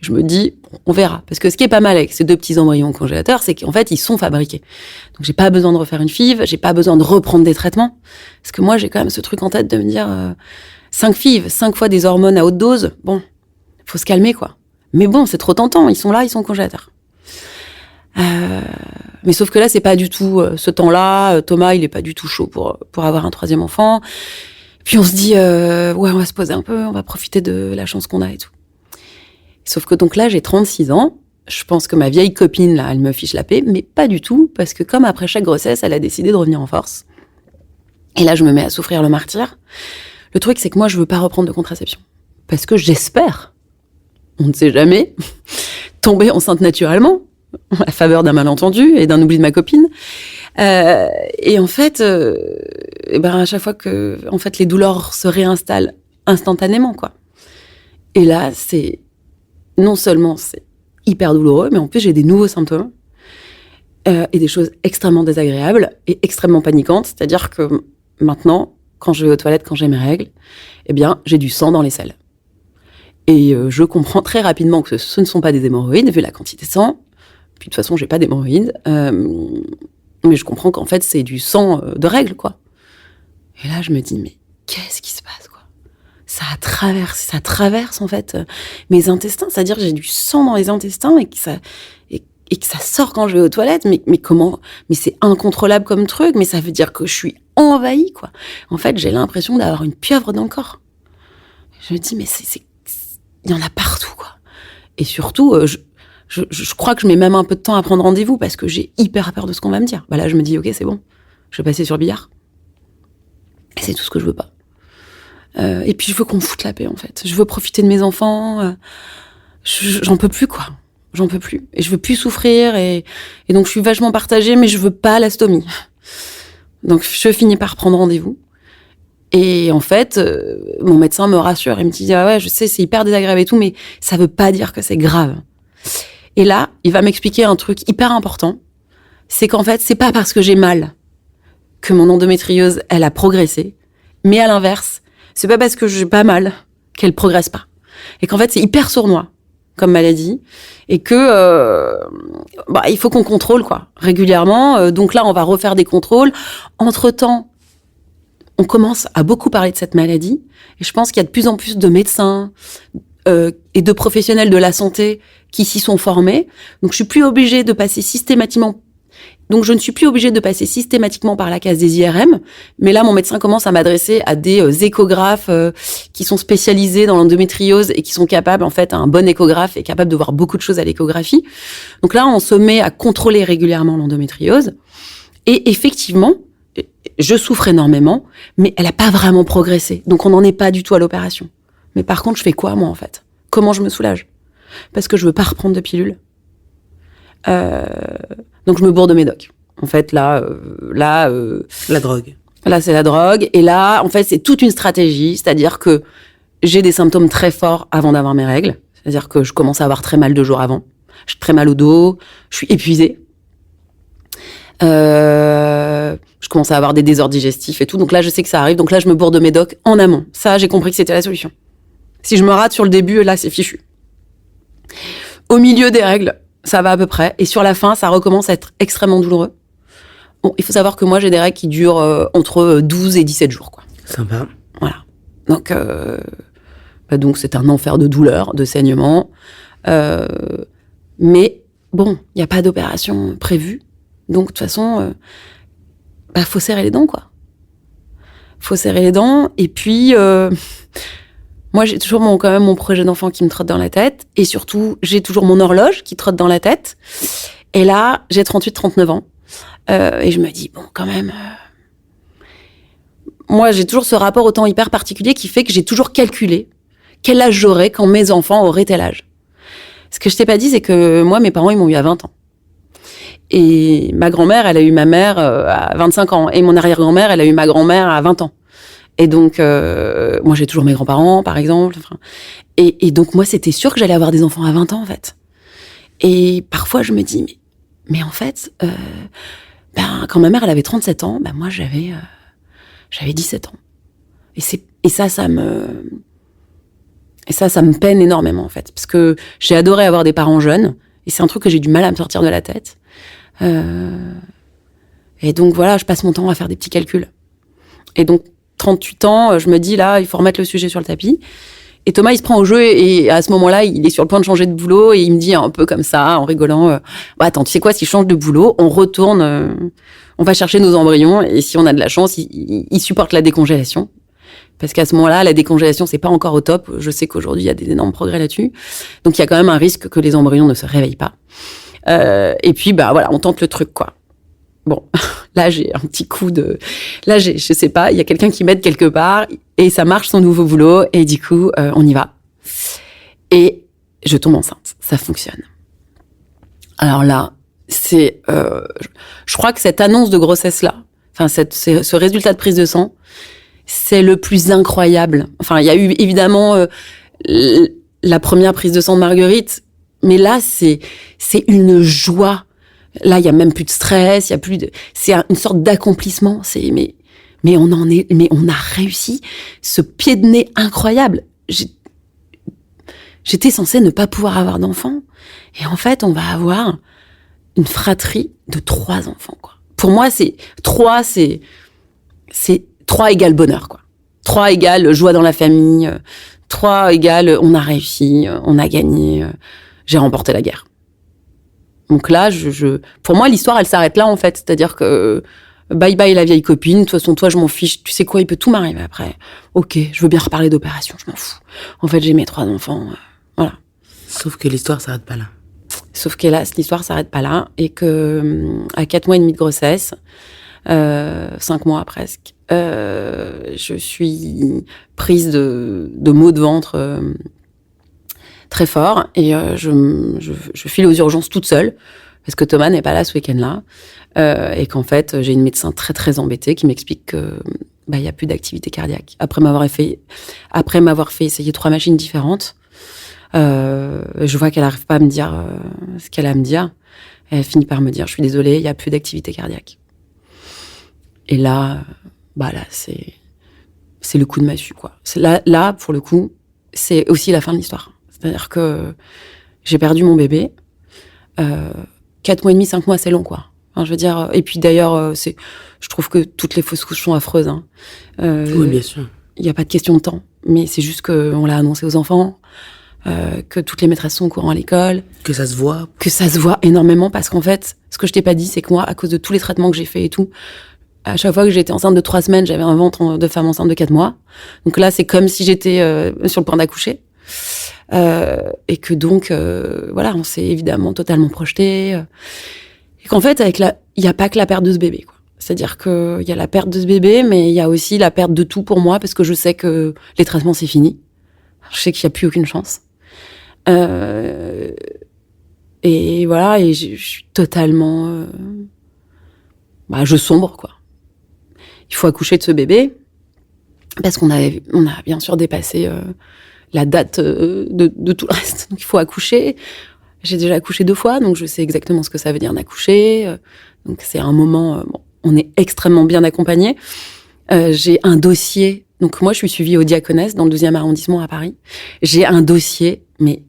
Je me dis, on verra. Parce que ce qui est pas mal avec ces 2 petits embryons au congélateur, c'est qu'en fait, ils sont fabriqués. Donc, j'ai pas besoin de refaire une FIV, j'ai pas besoin de reprendre des traitements. Parce que moi, j'ai quand même ce truc en tête de me dire, 5 FIV, 5 fois des hormones à haute dose, bon, faut se calmer, quoi. Mais bon, c'est trop tentant, ils sont là, ils sont au congélateur. Mais sauf que là, c'est pas du tout ce temps-là. Thomas, il est pas du tout chaud pour avoir un 3e enfant. Puis on se dit, ouais, on va se poser un peu, on va profiter de la chance qu'on a et tout. Sauf que donc là, j'ai 36 ans. Je pense que ma vieille copine, là, elle me fiche la paix, mais pas du tout, parce que comme après chaque grossesse, elle a décidé de revenir en force. Et là, je me mets à souffrir le martyre. Le truc, c'est que moi, je veux pas reprendre de contraception. Parce que j'espère, on ne sait jamais, tomber enceinte naturellement, à la faveur d'un malentendu et d'un oubli de ma copine. Et en fait, à chaque fois que, en fait, les douleurs se réinstallent instantanément, quoi. Et là, non seulement c'est hyper douloureux, mais en plus j'ai des nouveaux symptômes et des choses extrêmement désagréables et extrêmement paniquantes. C'est-à-dire que maintenant, quand je vais aux toilettes, quand j'ai mes règles, j'ai du sang dans les selles. Et je comprends très rapidement que ce ne sont pas des hémorroïdes, vu la quantité de sang, Puis de toute façon, j'ai pas d'hémorroïdes. Mais je comprends qu'en fait, c'est du sang de règle, quoi. Et là, je me dis, mais qu'est-ce qui se passe, quoi? Ça traverse en fait mes intestins. C'est-à-dire que j'ai du sang dans les intestins et que ça sort quand je vais aux toilettes. Mais comment? Mais c'est incontrôlable comme truc. Mais ça veut dire que je suis envahie, quoi. En fait, j'ai l'impression d'avoir une pieuvre dans le corps. Je me dis, mais il y en a partout, quoi. Et surtout, je crois que je mets même un peu de temps à prendre rendez-vous parce que j'ai hyper peur de ce qu'on va me dire. Bah là, je me dis, ok, c'est bon. Je vais passer sur le billard. Et c'est tout ce que je veux pas. Et puis, je veux qu'on me foute la paix, en fait. Je veux profiter de mes enfants. J'en peux plus, quoi. J'en peux plus. Et je veux plus souffrir. Et donc, je suis vachement partagée, mais je veux pas la stomie. Donc, je finis par prendre rendez-vous. Et en fait, mon médecin me rassure. Il me dit, ah ouais, je sais, c'est hyper désagréable et tout, mais ça veut pas dire que c'est grave. Et là, il va m'expliquer un truc hyper important. C'est qu'en fait, c'est pas parce que j'ai mal que mon endométriose, elle a progressé. Mais à l'inverse, c'est pas parce que j'ai pas mal qu'elle progresse pas. Et qu'en fait, c'est hyper sournois comme maladie. Et que, il faut qu'on contrôle, quoi, régulièrement. Donc là, on va refaire des contrôles. Entre-temps, on commence à beaucoup parler de cette maladie. Et je pense qu'il y a de plus en plus de médecins et de professionnels de la santé qui s'y sont formés. Donc, je ne suis plus obligée de passer systématiquement par la case des IRM. Mais là, mon médecin commence à m'adresser à des échographes qui sont spécialisés dans l'endométriose et qui sont capables, en fait, un bon échographe est capable de voir beaucoup de choses à l'échographie. Donc là, on se met à contrôler régulièrement l'endométriose. Et effectivement, je souffre énormément, mais elle n'a pas vraiment progressé. Donc, on n'en est pas du tout à l'opération. Mais par contre, je fais quoi, moi, en fait? Comment je me soulage? Parce que je veux pas reprendre de pilules. Donc, je me bourre de médoc. En fait, là... La drogue. Là, c'est la drogue. Et là, en fait, c'est toute une stratégie. C'est-à-dire que j'ai des symptômes très forts avant d'avoir mes règles. C'est-à-dire que je commence à avoir très mal 2 jours avant. J'ai très mal au dos. Je suis épuisée. Je commence à avoir des désordres digestifs et tout. Donc là, je sais que ça arrive. Donc là, je me bourre de médoc en amont. Ça, j'ai compris que c'était la solution. Si je me rate sur le début, là, c'est fichu. Au milieu des règles, ça va à peu près. Et sur la fin, ça recommence à être extrêmement douloureux. Bon, il faut savoir que moi, j'ai des règles qui durent entre 12 et 17 jours, quoi. Sympa. Voilà. Donc, donc c'est un enfer de douleur, de saignement. Mais bon, il n'y a pas d'opération prévue. Donc, de toute façon, faut serrer les dents, quoi. Faut serrer les dents. Et puis, moi, j'ai toujours quand même mon projet d'enfant qui me trotte dans la tête. Et surtout, j'ai toujours mon horloge qui trotte dans la tête. Et là, j'ai 38-39 ans. Et je me dis, bon, quand même... Moi, j'ai toujours ce rapport au temps hyper particulier qui fait que j'ai toujours calculé quel âge j'aurais quand mes enfants auraient tel âge. Ce que je t'ai pas dit, c'est que moi, mes parents, ils m'ont eu à 20 ans. Et ma grand-mère, elle a eu ma mère à 25 ans. Et mon arrière-grand-mère, elle a eu ma grand-mère à 20 ans. Et donc, moi, j'ai toujours mes grands-parents, par exemple. Enfin, et donc, moi, c'était sûr que j'allais avoir des enfants à 20 ans, en fait. Et parfois, je me dis, mais en fait, quand ma mère, elle avait 37 ans, moi, j'avais 17 ans. Et ça me peine énormément, en fait. Parce que j'ai adoré avoir des parents jeunes. Et c'est un truc que j'ai du mal à me sortir de la tête. Et donc, voilà, je passe mon temps à faire des petits calculs. Et donc, 38 ans, je me dis, là, il faut remettre le sujet sur le tapis. Et Thomas, il se prend au jeu et à ce moment-là, il est sur le point de changer de boulot et il me dit un peu comme ça, en rigolant, attends, tu sais quoi, s'il change de boulot, on retourne, on va chercher nos embryons et si on a de la chance, il supporte la décongélation. Parce qu'à ce moment-là, la décongélation, c'est pas encore au top. Je sais qu'aujourd'hui, il y a des énormes progrès là-dessus. Donc, il y a quand même un risque que les embryons ne se réveillent pas. Et puis, voilà, on tente le truc, quoi. Bon, là, j'ai un petit coup de... Là, je sais pas, il y a quelqu'un qui m'aide quelque part et ça marche son nouveau boulot et du coup, on y va. Et je tombe enceinte. Ça fonctionne. Alors là, c'est... je crois que cette annonce de grossesse-là, enfin, ce résultat de prise de sang, c'est le plus incroyable. Enfin, il y a eu évidemment la première prise de sang de Marguerite, mais là, c'est une joie. Là, il y a même plus de stress, il y a plus de... C'est une sorte d'accomplissement. Mais on a réussi ce pied de nez incroyable. J'étais censée ne pas pouvoir avoir d'enfant. Et en fait, on va avoir une fratrie de 3 enfants, quoi. Pour moi, c'est 3 égale bonheur, quoi. 3 égale joie dans la famille. 3 égale on a réussi, on a gagné, j'ai remporté la guerre. Donc là, pour moi, l'histoire, elle s'arrête là, en fait. C'est-à-dire que bye bye la vieille copine. De toute façon, toi, je m'en fiche. Tu sais quoi, il peut tout m'arriver après. Ok, je veux bien reparler d'opération, je m'en fous. En fait, j'ai mes 3 enfants, voilà. Sauf que l'histoire s'arrête pas là. Sauf qu'hélas, l'histoire s'arrête pas là et que à 4 mois et demi de grossesse, 5 mois presque, je suis prise de maux de ventre très forts et je file aux urgences toute seule parce que Thomas n'est pas là ce week-end-là et qu'en fait j'ai une médecin très très embêtée qui m'explique que il y a plus d'activité cardiaque après m'avoir fait essayer 3 machines différentes. Je vois qu'elle n'arrive pas à me dire ce qu'elle a à me dire. Elle finit par me dire, je suis désolée, il n'y a plus d'activité cardiaque. Et là, c'est le coup de massue, quoi. Là, pour le coup, c'est aussi la fin de l'histoire. C'est-à-dire que j'ai perdu mon bébé. 4 mois et demi, 5 mois, c'est long, quoi. Enfin, je veux dire, et puis d'ailleurs, je trouve que toutes les fausses couches sont affreuses. Hein. Oui, bien sûr. Il n'y a pas de question de temps. Mais c'est juste qu'on l'a annoncé aux enfants. Que toutes les maîtresses sont au courant à l'école. Que ça se voit. Que ça se voit énormément parce qu'en fait, ce que je t'ai pas dit, c'est que moi, à cause de tous les traitements que j'ai fait et tout, à chaque fois que j'étais enceinte de 3 semaines, j'avais un ventre de femme enceinte de 4 mois. Donc là, c'est comme si j'étais sur le point d'accoucher. Et que donc, voilà, on s'est évidemment totalement projeté. Et qu'en fait, il y a pas que la perte de ce bébé, quoi. C'est-à-dire qu'il y a la perte de ce bébé, mais il y a aussi la perte de tout pour moi parce que je sais que les traitements, c'est fini. Je sais qu'il n'y a plus aucune chance. Et voilà, et je suis totalement... je sombre, quoi. Il faut accoucher de ce bébé, parce qu'on a bien sûr dépassé la date de tout le reste. Donc il faut accoucher. J'ai déjà accouché 2 fois, donc je sais exactement ce que ça veut dire d'accoucher. Donc c'est un moment... on est extrêmement bien accompagnés. J'ai un dossier... Donc moi, je suis suivie au Diaconesse, dans le 12e arrondissement à Paris. J'ai un dossier, mais...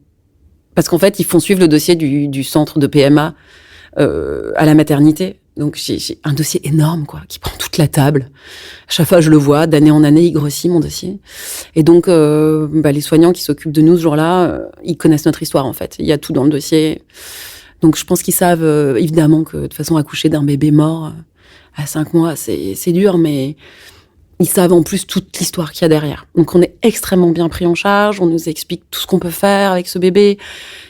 Parce qu'en fait, ils font suivre le dossier du centre de PMA à la maternité. Donc j'ai un dossier énorme, quoi, qui prend toute la table. À chaque fois, je le vois, d'année en année, il grossit, mon dossier. Et donc, les soignants qui s'occupent de nous ce jour-là, ils connaissent notre histoire, en fait. Il y a tout dans le dossier. Donc je pense qu'ils savent, évidemment, que de toute façon, accoucher d'un bébé mort à 5 mois, c'est dur, mais... Ils savent en plus toute l'histoire qu'il y a derrière. Donc on est extrêmement bien pris en charge, on nous explique tout ce qu'on peut faire avec ce bébé,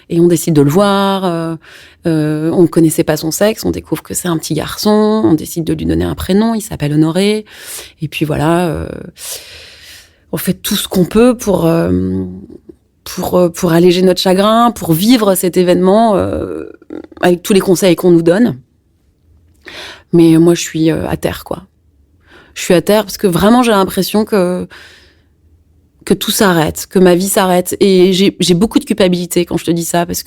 et on décide de le voir. On ne connaissait pas son sexe, on découvre que c'est un petit garçon, on décide de lui donner un prénom, il s'appelle Honoré. Et puis voilà, on fait tout ce qu'on peut pour alléger notre chagrin, pour vivre cet événement avec tous les conseils qu'on nous donne. Mais moi, je suis à terre, quoi. Je suis à terre parce que vraiment j'ai l'impression que tout s'arrête, que ma vie s'arrête. Et j'ai beaucoup de culpabilité quand je te dis ça parce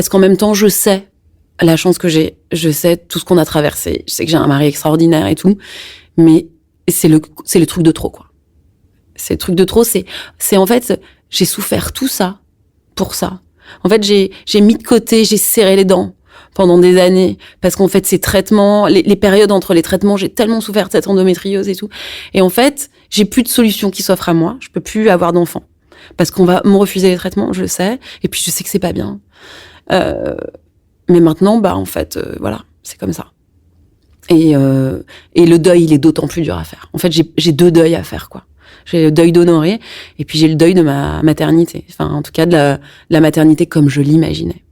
qu'en même temps je sais la chance que j'ai, je sais tout ce qu'on a traversé, je sais que j'ai un mari extraordinaire et tout, mais c'est le truc de trop, quoi. C'est le truc de trop, c'est en fait j'ai souffert tout ça pour ça. En fait j'ai mis de côté, j'ai serré les dents pendant des années, parce qu'en fait, ces traitements, les périodes entre les traitements, j'ai tellement souffert de cette endométriose et tout. Et en fait, j'ai plus de solution qui s'offre à moi. Je peux plus avoir d'enfant. Parce qu'on va me refuser les traitements, je le sais. Et puis, je sais que c'est pas bien. Mais maintenant, en fait, voilà, c'est comme ça. Et le deuil, il est d'autant plus dur à faire. En fait, j'ai 2 deuils à faire, quoi. J'ai le deuil d'Honoré, et puis j'ai le deuil de ma maternité. Enfin, en tout cas, de la maternité comme je l'imaginais.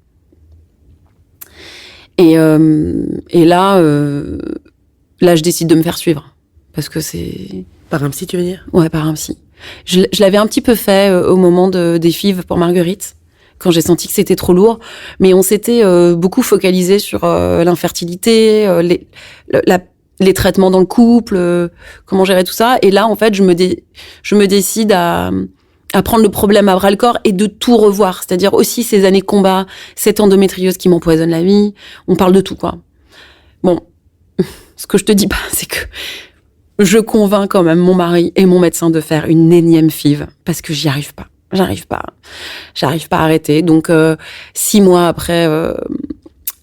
Et là, je décide de me faire suivre. Parce que c'est... Par un psy, tu veux dire ? Ouais, par un psy. Je l'avais un petit peu fait au moment des FIV pour Marguerite, quand j'ai senti que c'était trop lourd. Mais on s'était beaucoup focalisé sur l'infertilité, les traitements dans le couple, comment gérer tout ça. Et là, en fait, je me décide à prendre le problème à bras-le-corps et de tout revoir. C'est-à-dire aussi ces années de combat, cette endométriose qui m'empoisonne la vie. On parle de tout, quoi. Bon, ce que je te dis pas, c'est que je convainc quand même mon mari et mon médecin de faire une énième FIV parce que j'y arrive pas. J'arrive pas à arrêter. Donc, 6 mois après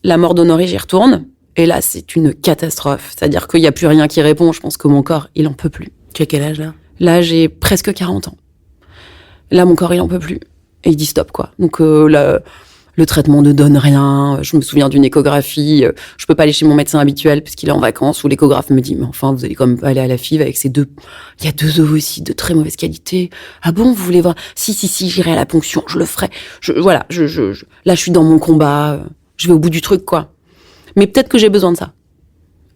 La mort d'Honoré, j'y retourne. Et là, c'est une catastrophe. C'est-à-dire qu'il n'y a plus rien qui répond. Je pense que mon corps, il en peut plus. Tu as quel âge, là? Là, j'ai presque 40 ans. Là, mon corps, il en peut plus. Et il dit stop, quoi. Donc, le traitement ne donne rien. Je me souviens d'une échographie. Je peux pas aller chez mon médecin habituel parce qu'il est en vacances, où l'échographe me dit, mais enfin, vous allez quand même pas aller à la FIV avec ces deux... Il y a 2 ovocytes de très mauvaise qualité. Ah bon, vous voulez voir? Si, j'irai à la ponction. Je le ferai. Là, je suis dans mon combat. Je vais au bout du truc, quoi. Mais peut-être que j'ai besoin de ça.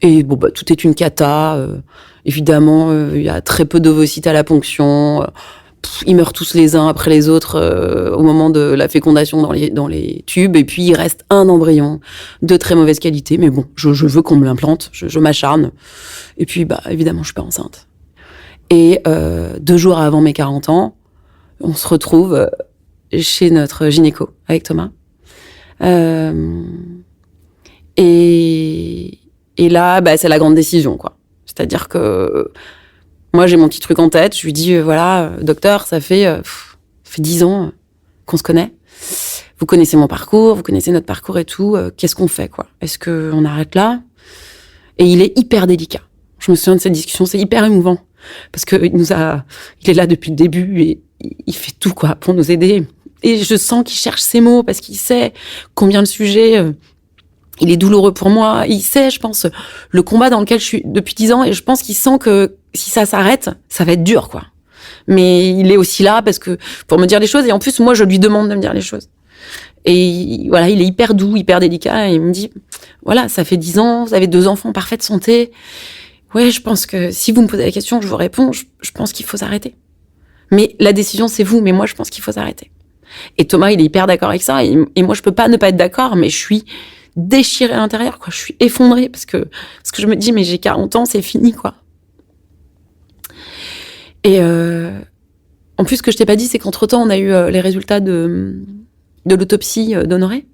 Et bon, tout est une cata. Évidemment, il y a très peu d'ovocytes à la ponction. Ils meurent tous les uns après les autres au moment de la fécondation dans les tubes. Et puis, il reste un embryon de très mauvaise qualité. Mais bon, je veux qu'on me l'implante. Je m'acharne. Et puis, évidemment, je suis pas enceinte. Et 2 jours avant mes 40 ans, on se retrouve chez notre gynéco avec Thomas. Et là, c'est la grande décision, quoi. C'est-à-dire que moi, j'ai mon petit truc en tête. Je lui dis, voilà, docteur, ça fait 10 ans qu'on se connaît. Vous connaissez mon parcours, vous connaissez notre parcours et tout. Qu'est-ce qu'on fait, quoi? Est-ce qu'on arrête là? Et il est hyper délicat. Je me souviens de cette discussion, c'est hyper émouvant. Parce que il est là depuis le début et il fait tout, quoi, pour nous aider. Et je sens qu'il cherche ses mots parce qu'il sait combien le sujet... il est douloureux pour moi. Il sait, je pense, le combat dans lequel je suis depuis 10 ans. Et je pense qu'il sent que si ça s'arrête, ça va être dur, quoi. Mais il est aussi là parce que pour me dire les choses. Et en plus, moi, je lui demande de me dire les choses. Et voilà, il est hyper doux, hyper délicat. Et il me dit, voilà, ça fait 10 ans, vous avez 2 enfants en parfaite santé. Ouais, je pense que si vous me posez la question, je vous réponds, je pense qu'il faut s'arrêter. Mais la décision, c'est vous. Mais moi, je pense qu'il faut s'arrêter. Et Thomas, il est hyper d'accord avec ça. Et moi, je peux pas ne pas être d'accord, mais je suis déchirée à l'intérieur, quoi. Je suis effondrée parce que je me dis, mais j'ai 40 ans, c'est fini, quoi. Et en plus, ce que je t'ai pas dit, c'est qu'entre-temps, on a eu les résultats de l'autopsie d'Honoré.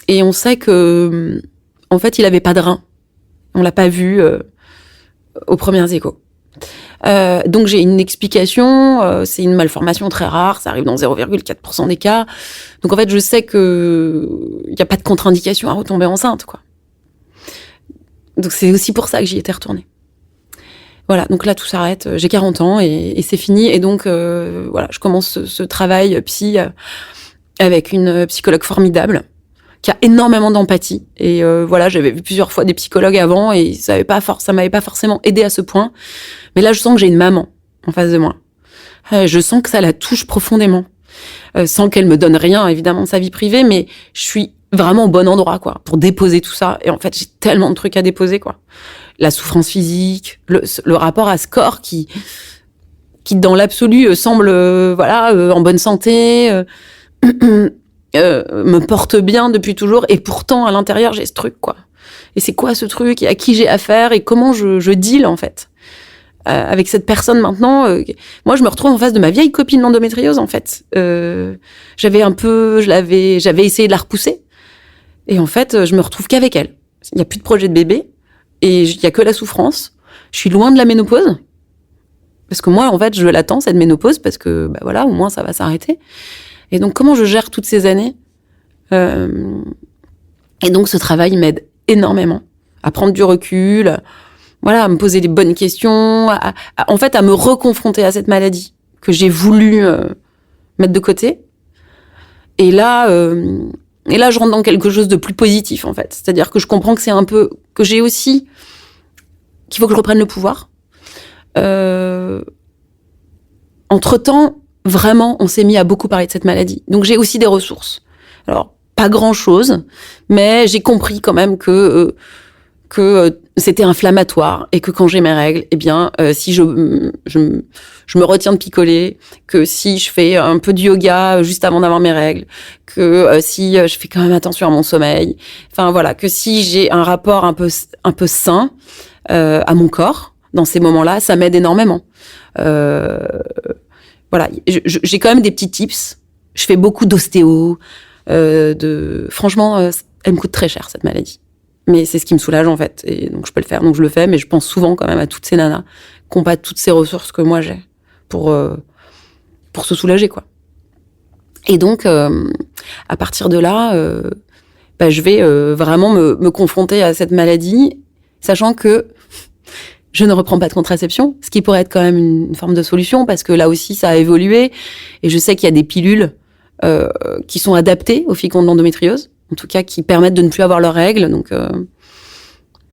Et on sait que, en fait, il avait pas de rein. On l'a pas vu aux premières échos. Donc j'ai une explication, c'est une malformation très rare, ça arrive dans 0,4% des cas. Donc en fait, je sais que il y a pas de contre-indication à retomber enceinte, quoi. Donc c'est aussi pour ça que j'y étais retournée. Voilà, donc là tout s'arrête, j'ai 40 ans et c'est fini. Et donc voilà, je commence ce travail psy avec une psychologue formidable qui a énormément d'empathie. Et voilà, j'avais vu plusieurs fois des psychologues avant et ça m'avait pas forcément aidé à ce point. Mais là, je sens que j'ai une maman en face de moi. Je sens que ça la touche profondément. Sans qu'elle me donne rien, évidemment, de sa vie privée, mais je suis vraiment au bon endroit, quoi, pour déposer tout ça. Et en fait, j'ai tellement de trucs à déposer, quoi. La souffrance physique, le rapport à ce corps qui dans l'absolu, semble, en bonne santé, me porte bien depuis toujours. Et pourtant, à l'intérieur, j'ai ce truc, quoi. Et c'est quoi ce truc? Et à qui j'ai affaire? Et comment je deal, en fait? Avec cette personne maintenant, moi je me retrouve en face de ma vieille copine d'endométriose, en fait. J'avais essayé de la repousser, et en fait je me retrouve qu'avec elle. Il n'y a plus de projet de bébé, et il y a que la souffrance. Je suis loin de la ménopause, parce que moi en fait je l'attends cette ménopause, parce que au moins ça va s'arrêter. Et donc comment je gère toutes ces années? Et donc ce travail m'aide énormément à prendre du recul. Voilà, à me poser les bonnes questions, en fait, à me reconfronter à cette maladie que j'ai voulu mettre de côté. Et là, je rentre dans quelque chose de plus positif, en fait. C'est-à-dire que je comprends que c'est un peu... que j'ai aussi... qu'il faut que je reprenne le pouvoir. Entre-temps, vraiment, on s'est mis à beaucoup parler de cette maladie. Donc, j'ai aussi des ressources. Alors, pas grand-chose, mais j'ai compris quand même que c'était inflammatoire et que quand j'ai mes règles, eh bien, si je me retiens de picoler, que si je fais un peu de yoga juste avant d'avoir mes règles, que si je fais quand même attention à mon sommeil, enfin voilà, que si j'ai un rapport un peu sain à mon corps dans ces moments-là, ça m'aide énormément. Voilà, j'ai quand même des petits tips. Je fais beaucoup d'ostéo, franchement, elle me coûte très cher cette maladie. Mais c'est ce qui me soulage, en fait. Et donc, je peux le faire, donc je le fais. Mais je pense souvent, quand même, à toutes ces nanas qui n'ont pas toutes ces ressources que moi, j'ai pour se soulager, quoi. Et donc, à partir de là, je vais vraiment me confronter à cette maladie, sachant que je ne reprends pas de contraception, ce qui pourrait être quand même une forme de solution, parce que là aussi, ça a évolué. Et je sais qu'il y a des pilules qui sont adaptées aux filles qui ont de l'endométriose, en tout cas qui permettent de ne plus avoir leurs règles. Donc